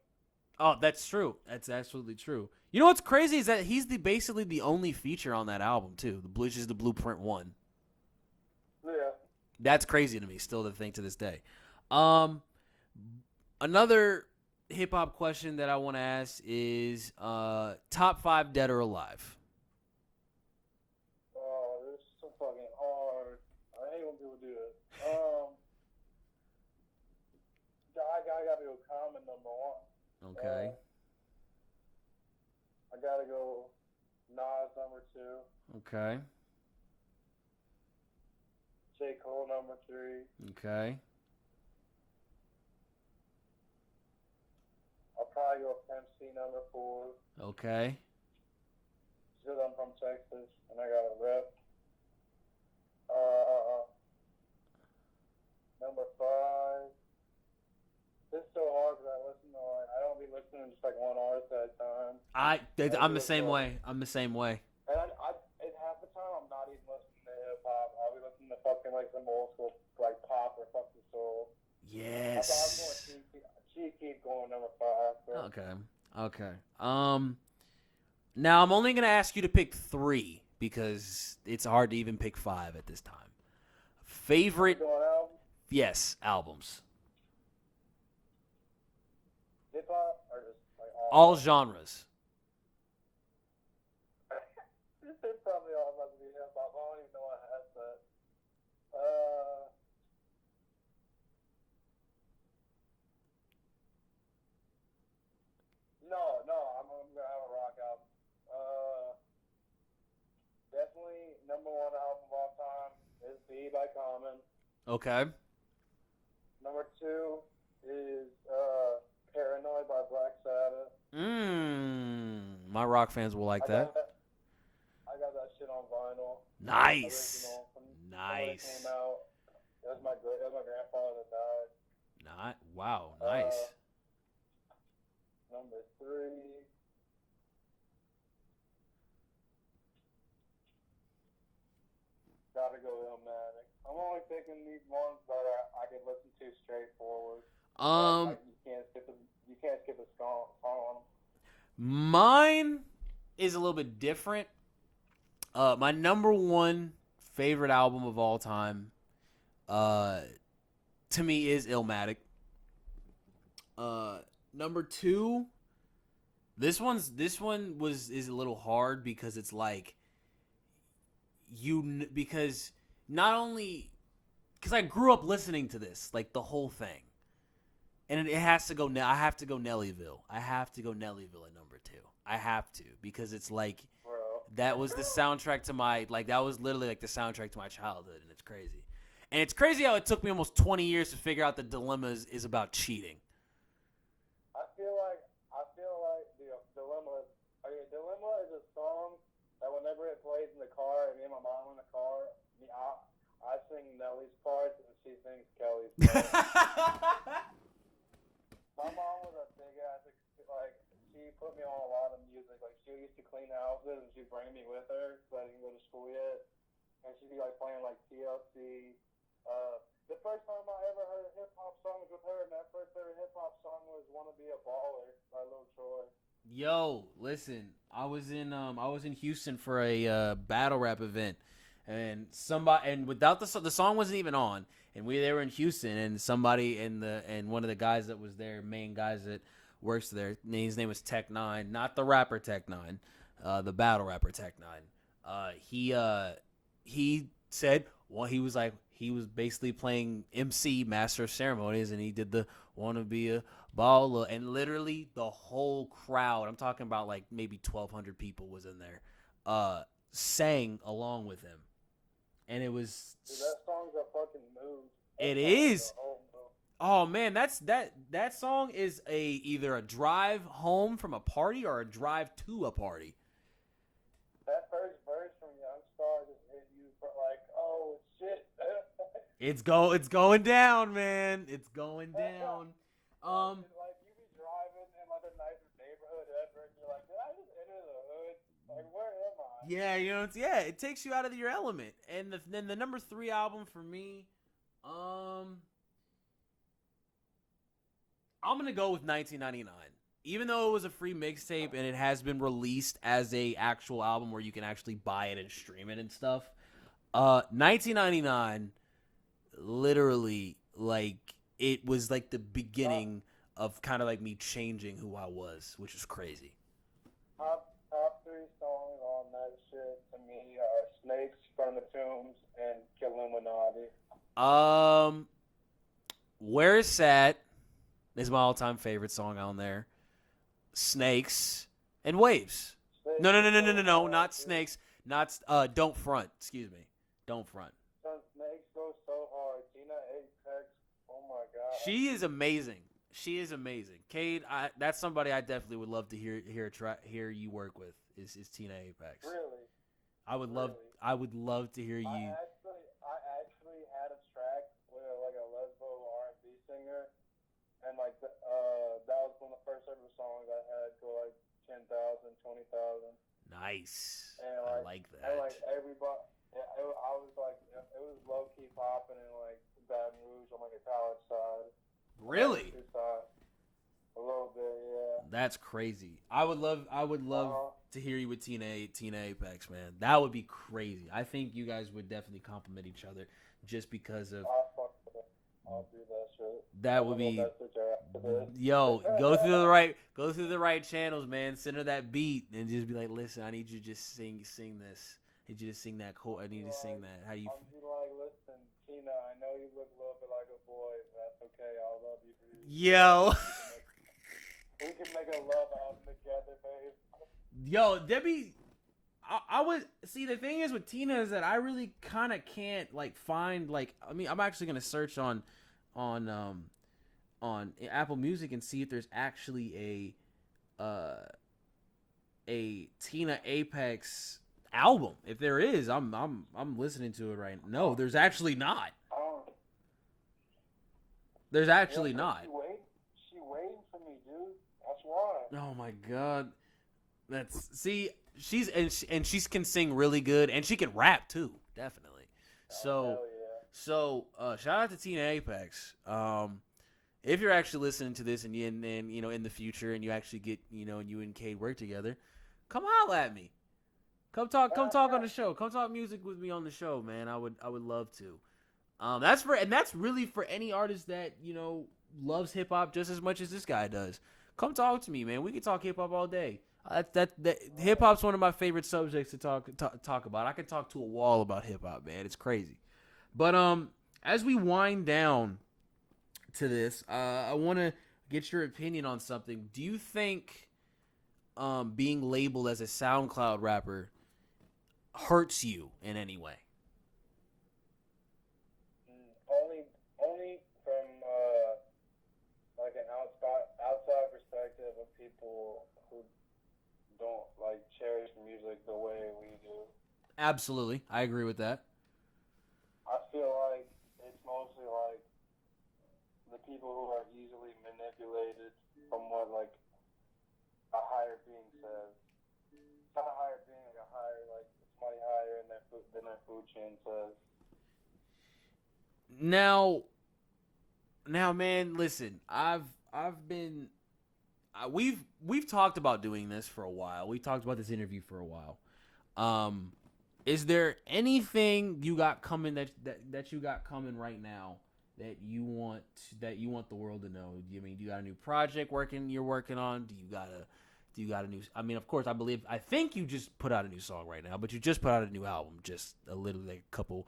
Oh, that's true. That's absolutely true. You know what's crazy is that he's basically the only feature on that album too, which is the Blueprint 1. Yeah. That's crazy to me still to think to this day. Another hip hop question that I want to ask is top 5 dead or alive. Oh, this is so fucking hard. I hate when people do this. I gotta go Common number 1. Okay. I gotta go Nas number 2. Okay. J. Cole number 3. Okay. I'll probably go Pimp C number 4. Okay. Because I'm from Texas and I got a rep. Number 5. just like one artist at a time. I'm the same way. I'm the same way. And and half the time I'm not even listening to hip hop. I'll be listening to fucking like some old school like pop or fucking soul. Yes. I thought I was going Keef going number 5. So. Okay. Now I'm only gonna ask you to pick 3 because it's hard to even pick 5 at this time. Favorite? Yes, albums. Hip hop or just like all genres. It's probably all about to be hip hop. I don't even know what has that. No, I'm gonna have a rock album. Definitely number 1 album of all time is "Be" by Common. Okay. Number 2 is "Paranoid" by Black Sabbath. My rock fans will like that. I got that shit on vinyl. Nice. Nice. It came out. That was my grandfather that died. Wow, nice. Number 3. Gotta go Illmatic. I'm only picking these ones that I can listen to straightforward. Like you can't skip a song on them. Mine is a little bit different. My number 1 favorite album of all time, to me, is Illmatic. Number 2, this one is a little hard because it's like because not only because I grew up listening to this like the whole thing, and it has to go. I have to go Nellyville. I have to go Nellyville at number 2. I have to because it's like. That was the soundtrack to that was literally like the soundtrack to my childhood, and it's crazy. And it's crazy how it took me almost 20 years to figure out the dilemma is about cheating. I feel like the Dilemma is a song that whenever it plays in the car, and me and my mom in the car, I sing Nelly's parts, and she sings Kelly's parts. My mom was a big ass, like, she put me on a lot of music. Like, she used to clean houses, and she'd bring me with her because I didn't go to school yet. And she'd be, like, playing, like, TLC. The first time I ever heard hip-hop songs with her, and that first ever hip-hop song was "Wanna Be a Baller" by Lil Troy. Yo, listen, I was in Houston for a battle rap event, and without the song wasn't even on, and they were in Houston, and somebody and one of the guys that was there, main guys that works there, his name was Tech 9, not the rapper Tech 9, the battle rapper Tech 9. He said, well, he was basically playing MC, Master of Ceremonies, and he did the "Wanna Be a Baller," and literally the whole crowd, I'm talking about like maybe 1,200 people was in there, sang along with him. And it was... Dude, that song's a fucking move. It is. Oh man, that song is either a drive home from a party or a drive to a party. That first verse from Youngstar just hit you for like, oh shit. It's going down, man. It's going down. Like you be driving in like the nicest neighborhood ever, and you're like, did I just enter the hood? Like, where am I? Yeah, it takes you out of your element. And then the number 3 album for me, I'm gonna go with 1999. Even though it was a free mixtape and it has been released as a actual album where you can actually buy it and stream it and stuff, 1999, literally, like, it was like the beginning of kind of like me changing who I was, which is crazy. Top 3 songs on that shit to me are "Snakes," "From the Tombs," and "Killuminati." Where Is Sad is my all-time favorite song on there. Snakes and Waves. No, not Snakes. Not Don't Front. Excuse me. Don't Front. Snakes go so hard. Tina Apex. Oh my god. She is amazing. Cade, that's somebody I definitely would love to hear you work with. Is Tina Apex. Really? I would love to hear you. I actually had a track with like a lesbo R&B singer, and like that was when I first ever the songs I had go like 10,000, 20,000. Nice. And I like, like that. and like everybody, I was like, it was low key popping in like Baton Rouge on like a college side. Really? A little bit, yeah. That's crazy. I would love to hear you with Tina Apex, man. That would be crazy. I think you guys would definitely complement each other just because of. I'll do that shit. That would be. Yo, go through the right channels, man. Send her that beat and just be like, listen, I need you to just sing this. I need you to sing that I need you to sing that. How do you? I'll be like, listen, Tina, I know you look a little bit like a boy, but that's okay. I'll love you for you. Yo. We can make a love album together, babe. Yo, Debbie, I would see. The thing is with Tina is that I really kind of can't like find like. I mean, I'm actually gonna search on Apple Music and see if there's actually a Tina Apex album. If there is, I'm listening to it right now. No, there's actually not. There's actually not. She waiting for me, dude. That's why. Oh my god. She's can sing really good and she can rap too, definitely. So shout out to Tina Apex. If you're actually listening to this and in the future and you actually get, you and Cade work together, come holler at me. Come talk on the show. Come talk music with me on the show, man. I would love to. That's really for any artist that, loves hip hop just as much as this guy does. Come talk to me, man. We can talk hip hop all day. That hip hop's one of my favorite subjects to talk about. I can talk to a wall about hip hop, man. It's crazy. But as we wind down to this, I want to get your opinion on something. Do you think being labeled as a SoundCloud rapper hurts you in any way? Only from like an outside perspective of people who don't like cherish music the way we do. Absolutely, I agree with that. I feel like it's mostly like the people who are easily manipulated from what like a higher being says. Not a higher being, like a higher, like somebody higher than their food chain says. Now, man, listen. We've talked about doing this for a while. We talked about this interview for a while. Is there anything you got coming that you got coming right now that you want the world to know? Do you got a new project you're working on? Do you got a new? I mean, of course, I think you just put out a new song right now, but you just put out a new album just a couple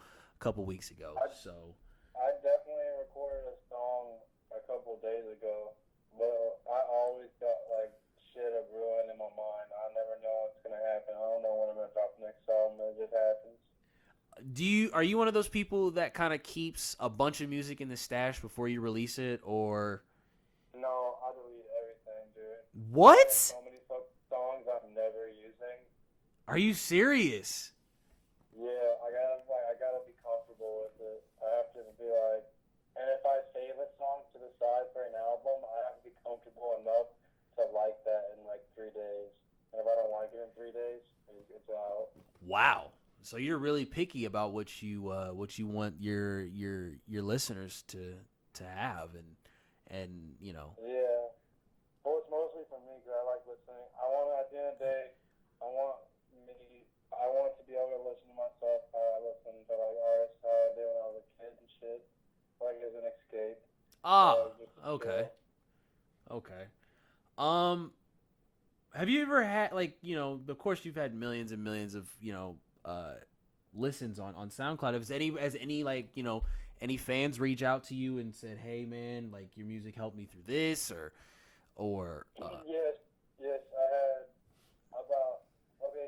weeks ago. I definitely recorded a song a couple days ago, but I always got like shit of ruin in my mind. I never know what's gonna happen. I don't know when I'm gonna drop the next album. It just happens. Are you one of those people that kind of keeps a bunch of music in the stash before you release it, or? No, I delete everything, dude. What? There's so many songs I'm never using. Are you serious? Yeah, I gotta be comfortable with it. I have to be like, and if I save a song to the side for an album, I have to be comfortable enough to like that in like 3 days. And if I don't like it in 3 days, it's out. Wow. So you're really picky about what you want your listeners to have and Yeah. Well, it's mostly for me because I like listening. At the end of the day, I want to be able to listen to myself how I listen to like artists how I did when I was a kid and shit, like as an escape. Okay. Okay. Have you ever had of course you've had millions and millions of listens on SoundCloud. Has any fans reach out to you and said, "Hey man, like your music helped me through this," or Yes, I had about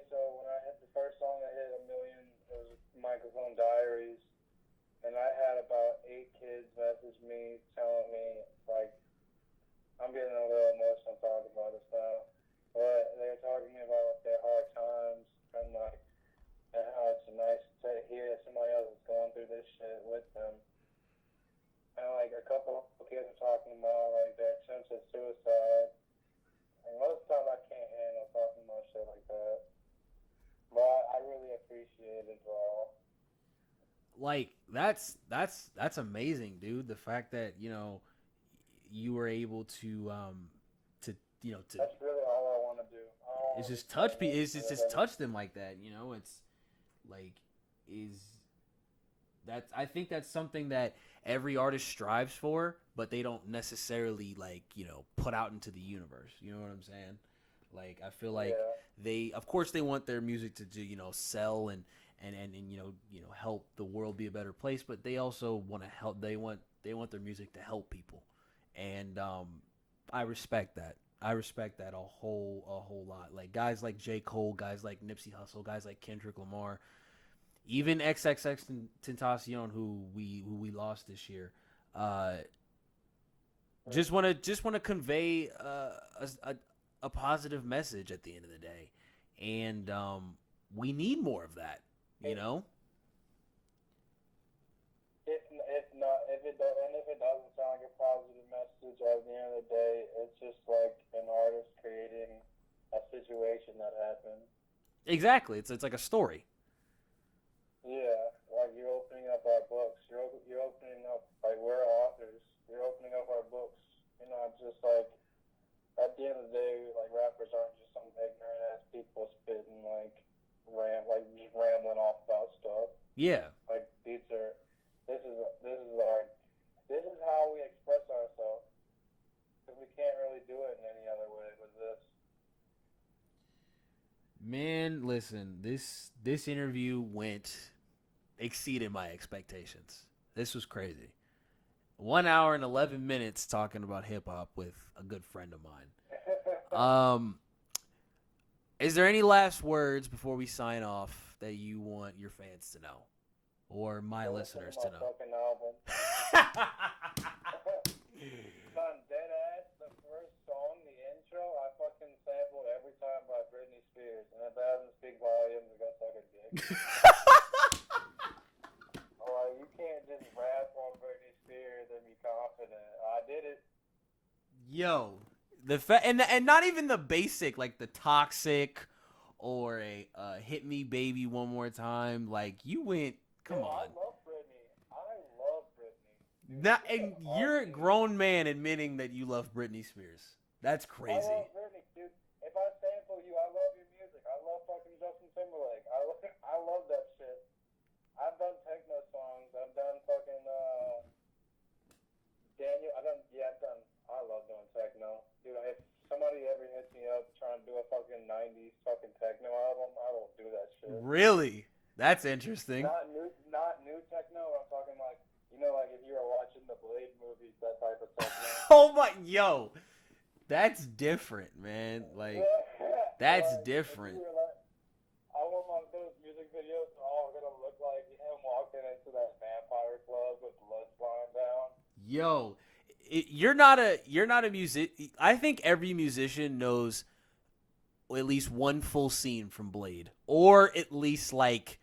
so when I hit the first song I hit 1 million, it was Microphone Diaries, and I had about 8 kids message me telling me like I'm getting a little emotional talking about this now, but they were talking to me about like, their hard times and like and how it's nice to hear that somebody else is going through this shit with them. And like a couple of kids are talking about like their attempts at suicide like that's amazing, dude. The fact that you were able to to That's really all I want to do. it's just touch people. It's just touch them like that. It's like is that I think that's something that every artist strives for, but they don't necessarily put out into the universe. You know what I'm saying? Like I feel like they, of course, they want their music to do sell and help the world be a better place, but they also want to help. They want their music to help people, and I respect that. I respect that a whole lot. Like guys like J. Cole, guys like Nipsey Hussle, guys like Kendrick Lamar, even XXX who we lost this year. Just want to convey a positive message at the end of the day, and we need more of that. If it doesn't sound like a positive message at the end of the day, it's just like an artist creating a situation that happened. Exactly, it's like a story. Yeah, like you're opening up our books. You're opening up, like, we're authors. You're opening up our books. It's just like at the end of the day, like rappers aren't just some ignorant ass people spitting just rambling off about stuff. Yeah. Like this is how we express ourselves. Because we can't really do it in any other way with this. Man, listen, this interview exceeded my expectations. This was crazy. 1 hour and 11 minutes talking about hip hop with a good friend of mine. Is there any last words before we sign off that you want your fans to know, or my listeners to know? Fucking album. Son, dead ass. The first song, the intro, I fucking sampled every time by Britney Spears, and if that doesn't speak volumes, I guess I could dig. Alright, you can't just rap on Britney Spears and be confident. I did it. Yo, and not even the basic, like the Toxic or a Hit Me Baby One More Time. Like you went, come on. I love Britney. Now, and you're a grown man admitting that you love Britney Spears. That's crazy. I love Britney, dude. If I sample you, I love your music. I love fucking Justin Timberlake. I love that shit. I've done techno songs. I've done fucking Daniel. I love doing techno. Dude, if somebody ever hits me up trying to do a fucking 90s fucking techno album, I will do that shit. Really? That's interesting. Not new techno. I'm talking like, like if you were watching the Blade movies, that type of techno. Oh my, yo. That's different, man. Like, that's different. I want those music videos all gonna look like him walking into that vampire club with blood flying down. Yo, you're not a music. I think every musician knows at least one full scene from Blade, or at least like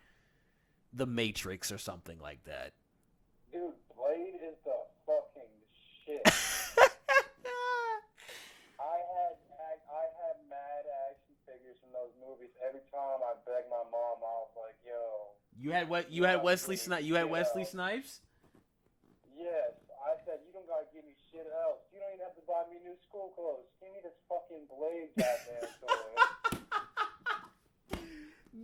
The Matrix or something like that. Dude, Blade is the fucking shit. I had mad action figures from those movies. Every time I begged my mom, I was like, "Yo." You had what? You had Wesley Snipes. You had Wesley Snipes. Yes, I said you don't gotta give me shit else. You don't even have to buy me new school clothes. Give me this fucking Blade goddamn toy.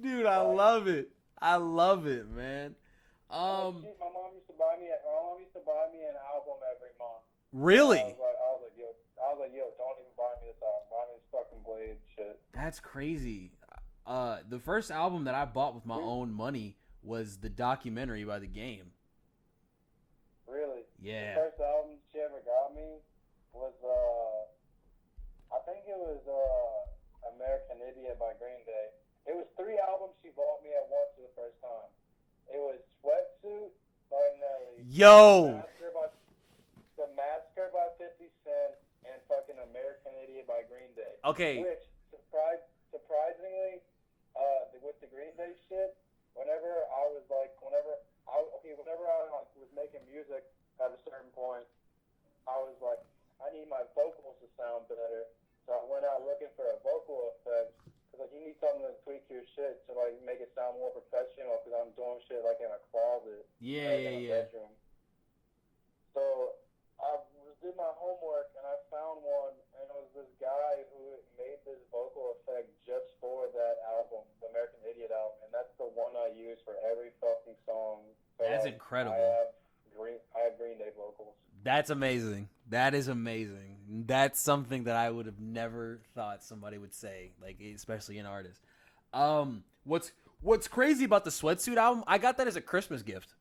Dude, I love it. I love it, man. My mom used to buy me an album every month. Really? I was like, yo, don't even buy me this album. Buy me this fucking Blade shit. That's crazy. The first album that I bought with my own money was the documentary by The Game. Really? Yeah. The first album she ever got me was, I think it was American Idiot by Green Day. It was 3 albums she bought me at once for the first time. It was Sweatsuit by Nelly. Yo! The Massacre by 50 Cent and fucking American Idiot by Green Day. Okay. Which, surprisingly, with the Green Day shit, whenever I was making music at a certain point, I was like, I need my vocals to sound better. So I went out looking for a vocal effect. Cause like you need something to tweak your shit to like make it sound more professional. Cause I'm doing shit like in a closet. Yeah, like, in a bedroom. So I did my homework and I found one, and it was this guy who made this vocal effect just for that album, the American Idiot album, and that's the one I use for every fucking song. So, That's like, incredible. I have Green Day vocals. That's amazing. That is amazing. That's something that I would have never thought somebody would say, like especially an artist. What's crazy about the Sweatsuit album? I got that as a Christmas gift.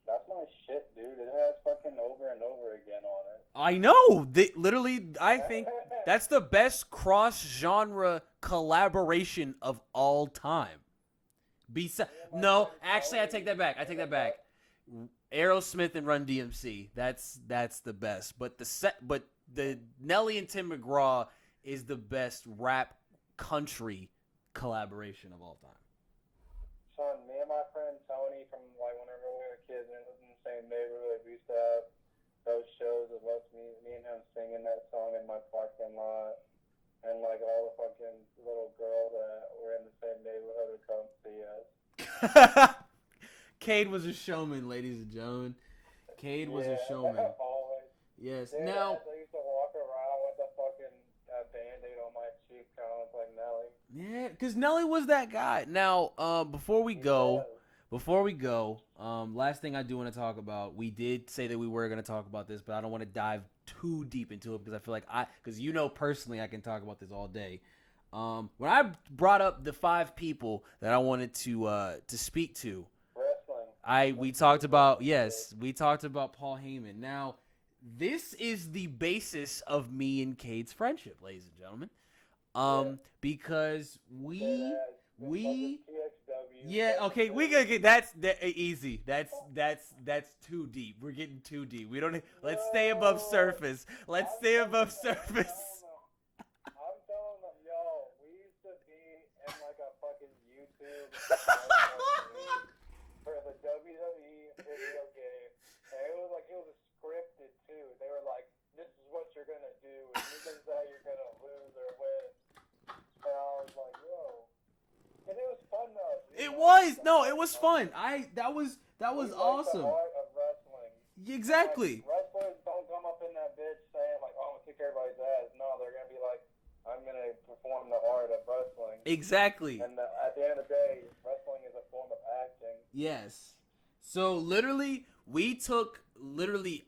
That's my shit, dude. It has fucking Over and Over Again on it. I know. Literally, I think that's the best cross-genre collaboration of all time. No, actually, I take that back. Aerosmith and Run DMC. That's the best. But the Nelly and Tim McGraw is the best rap country collaboration of all time. Son, me and my friend Tony from like whenever we were kids and it was in the same neighborhood, we used to have those shows of us, me and him singing that song in my parking lot, and like all the fucking little girls that were in the same neighborhood would come see us. Cade was a showman, ladies and gentlemen. Cade was a showman. Always. Yes. Dude, Now I used to walk around with a fucking Band-Aid on my cheek, kind of like Nelly. yeah, because Nelly was that guy. Now, before we go, last thing I do want to talk about, we did say that we were going to talk about this, but I don't want to dive too deep into it because I feel like because personally I can talk about this all day. When I brought up the 5 people that I wanted to speak to, we talked about Paul Heyman. Now, this is the basis of me and Cade's friendship, ladies and gentlemen. Because we okay, we gotta get that's easy. That's too deep. We're getting too deep. Let's stay above surface. I'm telling them, yo, we used to be in like a fucking YouTube for the WWE video game, and it was scripted too. They were like, this is what you're gonna do, and this is how you're gonna lose or win. And I was like, yo. And it was fun though. It was fun. That was awesome. The art of wrestling. Exactly. Like, wrestlers don't come up in that bitch saying like, oh, I'm gonna kick everybody's ass. No, they're gonna be like, I'm gonna perform the art of wrestling. Exactly. And at the end of the day, wrestling is a form of acting. Yes. So literally, we took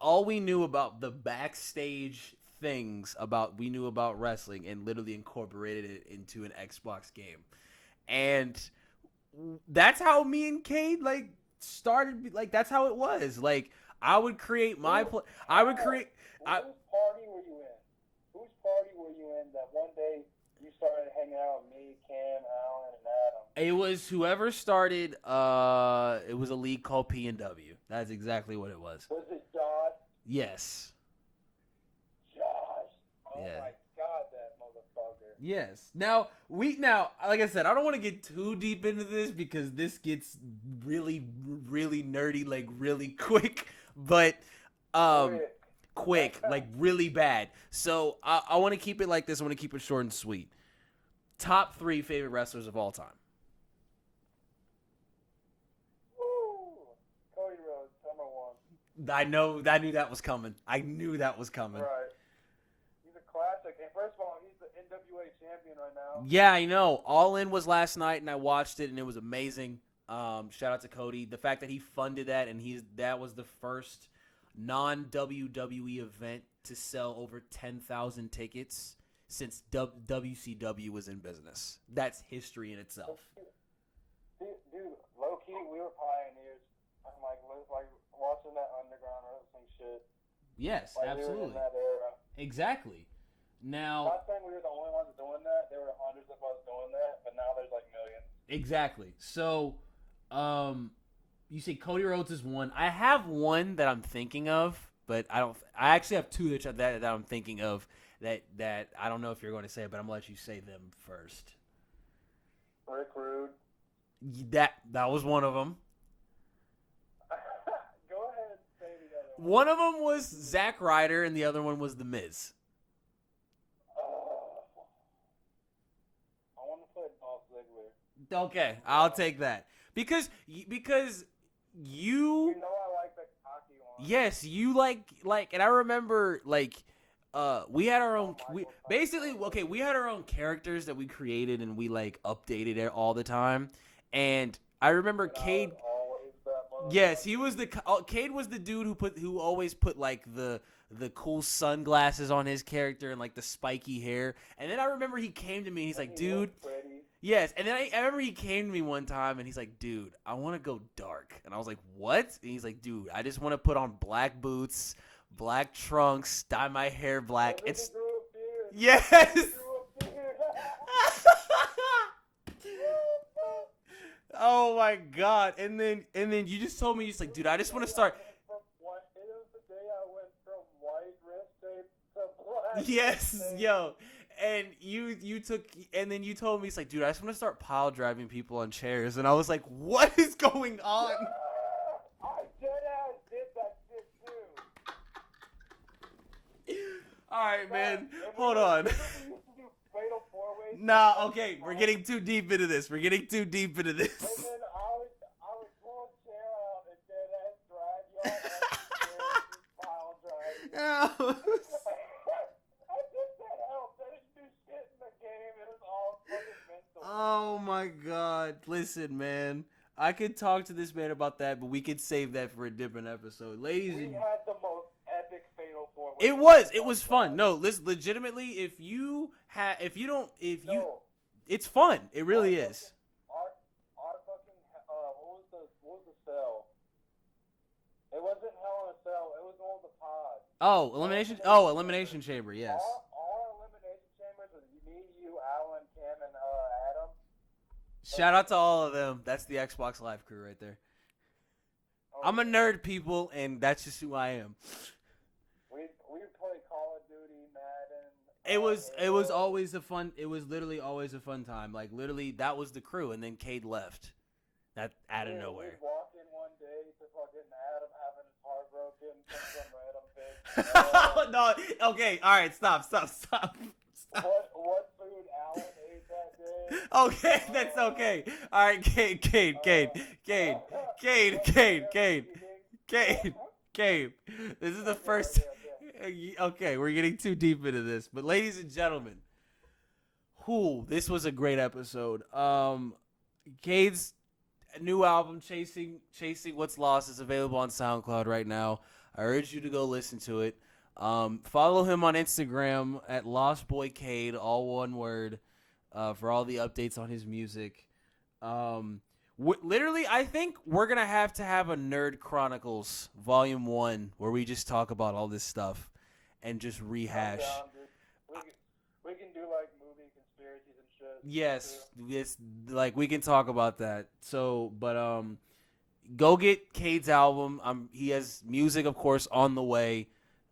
all we knew about the backstage things we knew about wrestling and literally incorporated it into an Xbox game. And that's how me and Cade started. That's how it was. I would create my Whose party were you in? Whose party were you in that one day you started hanging out with me, Cam, Alan, and Adam? It was whoever started. It was a league called P&W. That's exactly what it was. Was it Josh? Yes. Josh. Oh yeah. My God, that motherfucker. Yes. Now, like I said, I don't want to get too deep into this because this gets really, really nerdy, really quick. But, quick, really bad. So I want to keep it like this. I want to keep it short and sweet. Top 3 favorite wrestlers of all time. Cody Rhodes, number 1. I knew that was coming. Right. He's a classic. And first of all, he's the NWA champion right now. Yeah, I know. All In was last night, and I watched it, and it was amazing. Shout out to Cody. The fact that he funded that, and that was the first non-WWE event to sell over 10,000 tickets since WCW was in business. That's history in itself. Dude, low-key, we were pioneers. I'm like watching that underground wrestling shit. Yes, absolutely. We were in that era. Exactly. Now, not saying we were the only ones doing that. There were hundreds of us doing that, but now there's millions. Exactly. So, you say Cody Rhodes is one. I have one that I'm thinking of, but I actually have 2 that I'm thinking of that I don't know if you're going to say, but I'm going to let you say them first. Rick Rude. That was one of them. Go ahead and say the other one. One of them was Zack Ryder, and the other one was The Miz. I want to say Dolph Ziggler. Okay, I'll take that. Because You You know I like the cocky one. yes, you and I remember we had our own we had our own characters that we created and we like updated it all the time. And I remember And I Cade. was always that motherfucker. Yes, he was Cade was the dude who always put like the cool sunglasses on his character and like the spiky hair. And then I remember he came to me and he's like, dude. Yes, and then I remember he came to me one time and he's like, dude, I want to go dark. And I was like, what? And he's like, dude, I just want to put on black boots, black trunks, dye my hair black. It's yes. Oh my god! And then you just told me, you're like, dude, I just want to start. It was the day I went from white wrist tape to black. Yes, yo. And then you told me, it's like, dude, I just want to start pile driving people on chairs. And I was like, what is going on? I deadass did that shit too. All right, man. Hold on. Fatal four-way. Nah, okay. We're getting too deep into this. And then I was pull a chair out and deadass drag y'all off the chair and pile driving. Oh. I did that help. I didn't do shit in the game. It was all fucking mental. Oh my god. Listen, man. I could talk to this man about that, but we could save that for a different episode. Ladies We and had the most epic fatal four-way. it was fun. No, listen, legitimately, it's fun. It really is. Our fucking what was the cell? It wasn't Hell in a Cell. It was all the pods. Elimination chamber, yes. Our elimination chambers was me, you, Alan, Kim, and Adam. Shout out to all of them. That's the Xbox Live crew right there. I'm a nerd, people, and that's just who I am. We play Call of Duty, Madden. It was always a fun. It was literally always a fun time. Like literally, that was the crew, and then Cade left. That out of nowhere. We walked in one day to fucking Adam having his heart broken from some random bitch. No, okay, all right, stop. What food Alan ate that day? Okay, that's okay. All right, Cade. This is the first. Okay, we're getting too deep into this, but ladies and gentlemen, this was a great episode. Cade's new album, Chasing What's Lost, is available on SoundCloud right now. I urge you to go listen to it. Follow him on Instagram at LostBoyCade, all one word, for all the updates on his music. Literally, I think we're going to have a Nerd Chronicles Volume 1 where we just talk about all this stuff and just rehash. We can do like movie conspiracies and shit. Yes, like we can talk about that. So, but go get Cade's album. He has music, of course, on the way.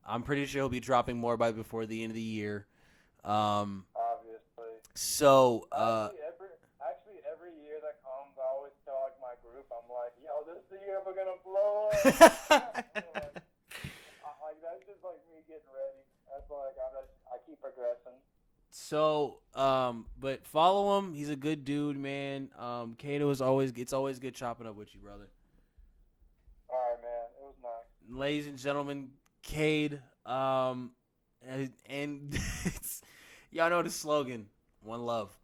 I'm pretty sure he'll be dropping more before the end of the year. Obviously. So, actually, every year that comes, I always tell like my group, I'm like, yo, this is the year we're gonna blow up. Like that's just like me getting ready. That's like I keep progressing. So, but follow him. He's a good dude, man. Kato it's always good chopping up with you, brother. All right, man. It was nice. Ladies and gentlemen, Cade. And it's, y'all know the slogan. One love.